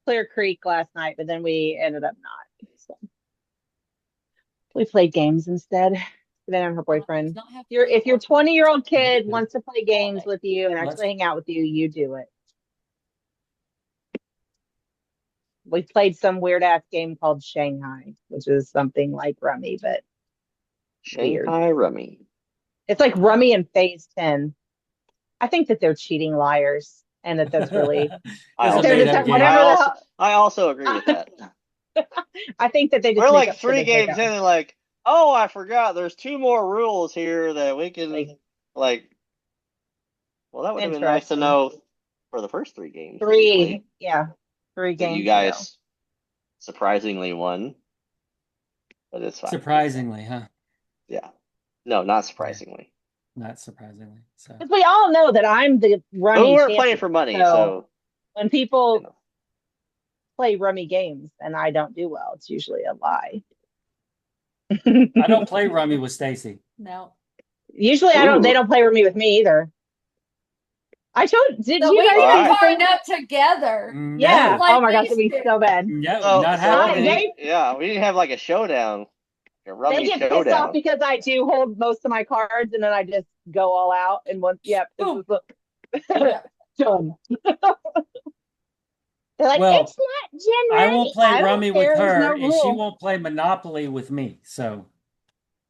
Clear Creek last night, but then we ended up not. So we played games instead. Then her boyfriend. If your 20-year-old kid wants to play games with you and actually hang out with you, you do it. We played some weird ass game called Shanghai, which is something like Rummy, but Shanghai Rummy. It's like Rummy in Phase 10. I think that they're cheating liars, and that's really. I also agree with that. I think that they just We're make like up for 3 the games in hiccups. and like, oh, I forgot. There's 2 more rules here that we can like. Well, that would have been nice to Interesting. know for the first 3 games. 3 that games you ago. guys surprisingly won. But it's fine. Surprisingly, huh? Yeah. No, not surprisingly. Not surprisingly. So Because we all know that I'm the But rummy we weren't champion. playing for money, So so when people you know. play rummy games and I don't do well, it's usually a lie. I don't play rummy with Stacy. No. Usually I don't. They Ooh. don't play rummy with me either. Did So you we guys Alright. see the partnered thing? up together. Yeah. No, Like Oh my gosh, these it'd be two. so bad. no, So, not so happening. we didn't have like a showdown. A They rummy get pissed off showdown. because I do hold most of my cards and then I just go all out and once. Yep. Boom. Done. They're like, Well, it's not Jen I ready. won't play I don't rummy with care, there's her, no and she rule. won't play Monopoly with me. So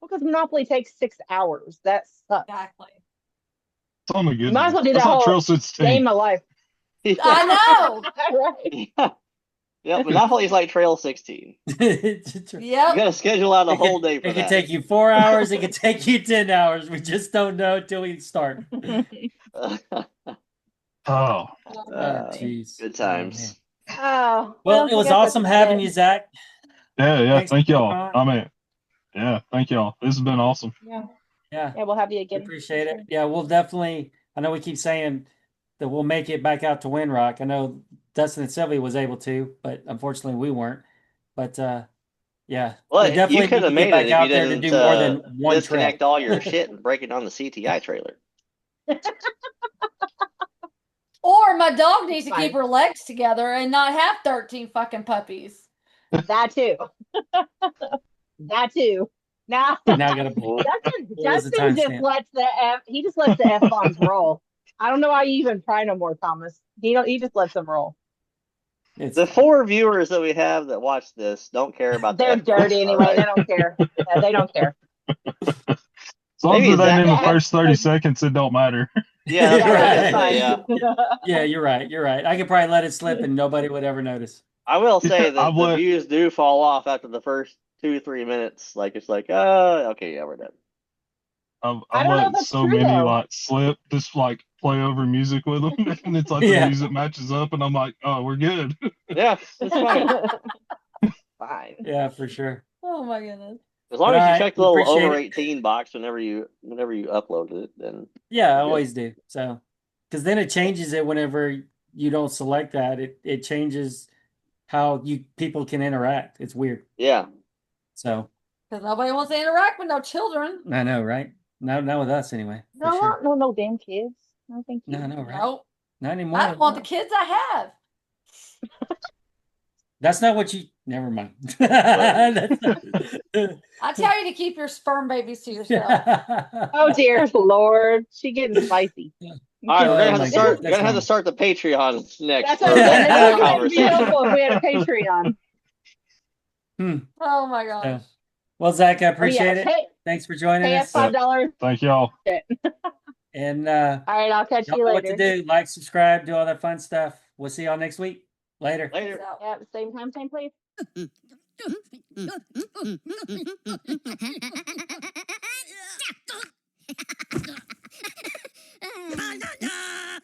Because Monopoly takes 6 hours. That sucks. Exactly. It's on a good You might as day. well do That's that like whole Trail 16. game of life. I know. Right. Yeah. Yep, Monopoly's like Trail 16. You Yep. gotta schedule out a whole day for it could that. take you 4 hours. It could take you 10 hours. We just don't know until we start. Oh, Jeez. Good times. Oh, Well, it I was guess awesome that's having it. you, Zach. yeah. Thanks Thank for y'all. coming on. I mean, yeah. Thank y'all. This has been awesome. Yeah. Yeah, Yeah, we'll have you again. appreciate for it. sure. Yeah, we'll definitely. I know we keep saying that we'll make it back out to Windrock. I know Dustin and Sylvia was able to, but unfortunately we weren't. But yeah, Well, we you definitely could need to have get made it back if you out there to didn't do more than one disconnect trip. all your shit and break it on the CTI trailer. Or my dog needs to Fine. keep her legs together and not have 13 fucking puppies. That too. That too. Now, Now I gotta. Well, What was the Justin just timestamp? lets the he just lets the F bombs roll. I don't know why you even try no more, Thomas. He just lets them roll. It's the 4 viewers that we have that watch this don't care about the They're F-bombs, dirty all anyway. right? They don't care. Yeah, they don't care. As long Maybe as it ain't in the Zach- first 30 seconds, it don't matter. Yeah, that's what I was that's gonna say. fine. Yeah, Yeah, you're right. You're right. I could probably let it slip and nobody would ever notice. I will say that I the would- views do fall off after the first 2-3 minutes. Like it's like, okay, yeah, we're done. I I'm don't know if letting that's so true, many though. like slip, just like play over music with them, and it's like the Yeah. music matches up, and I'm like, oh, we're good. Yeah, it's fine. Fine. Yeah, for sure. Oh my goodness. As long But as you all right, check the we little appreciate over it. 18 box whenever you upload it, then Yeah, I Good. always do. So, because then it changes it whenever you don't select that. It changes how people can interact. It's weird. yeah. So Because nobody wants to interact with no children. I know, right? Not with us anyway. For No, sure. no damn kids. No, thank you. No, I know, right? Nope. Not anymore. I don't want the kids I have. That's not what you. Never mind. That's not- I tell you to keep your sperm babies to yourself. Oh dear Lord, she getting spicy. All right, we're gonna Oh have my to start. God, We're gonna have to that's start the Patreon next That's for what I'm saying. our This would be conversation. helpful if we had a Patreon. Oh my gosh. Yeah. Well, Zach, I Oh, yeah, appreciate it. pay Thanks for joining us us. $5. Thank y'all. And All right, I'll catch y'all you know what to later. do. Like, subscribe, do all that fun stuff. We'll see y'all next week. Later. Later. Peace out. Yeah, same time, same place. Ah,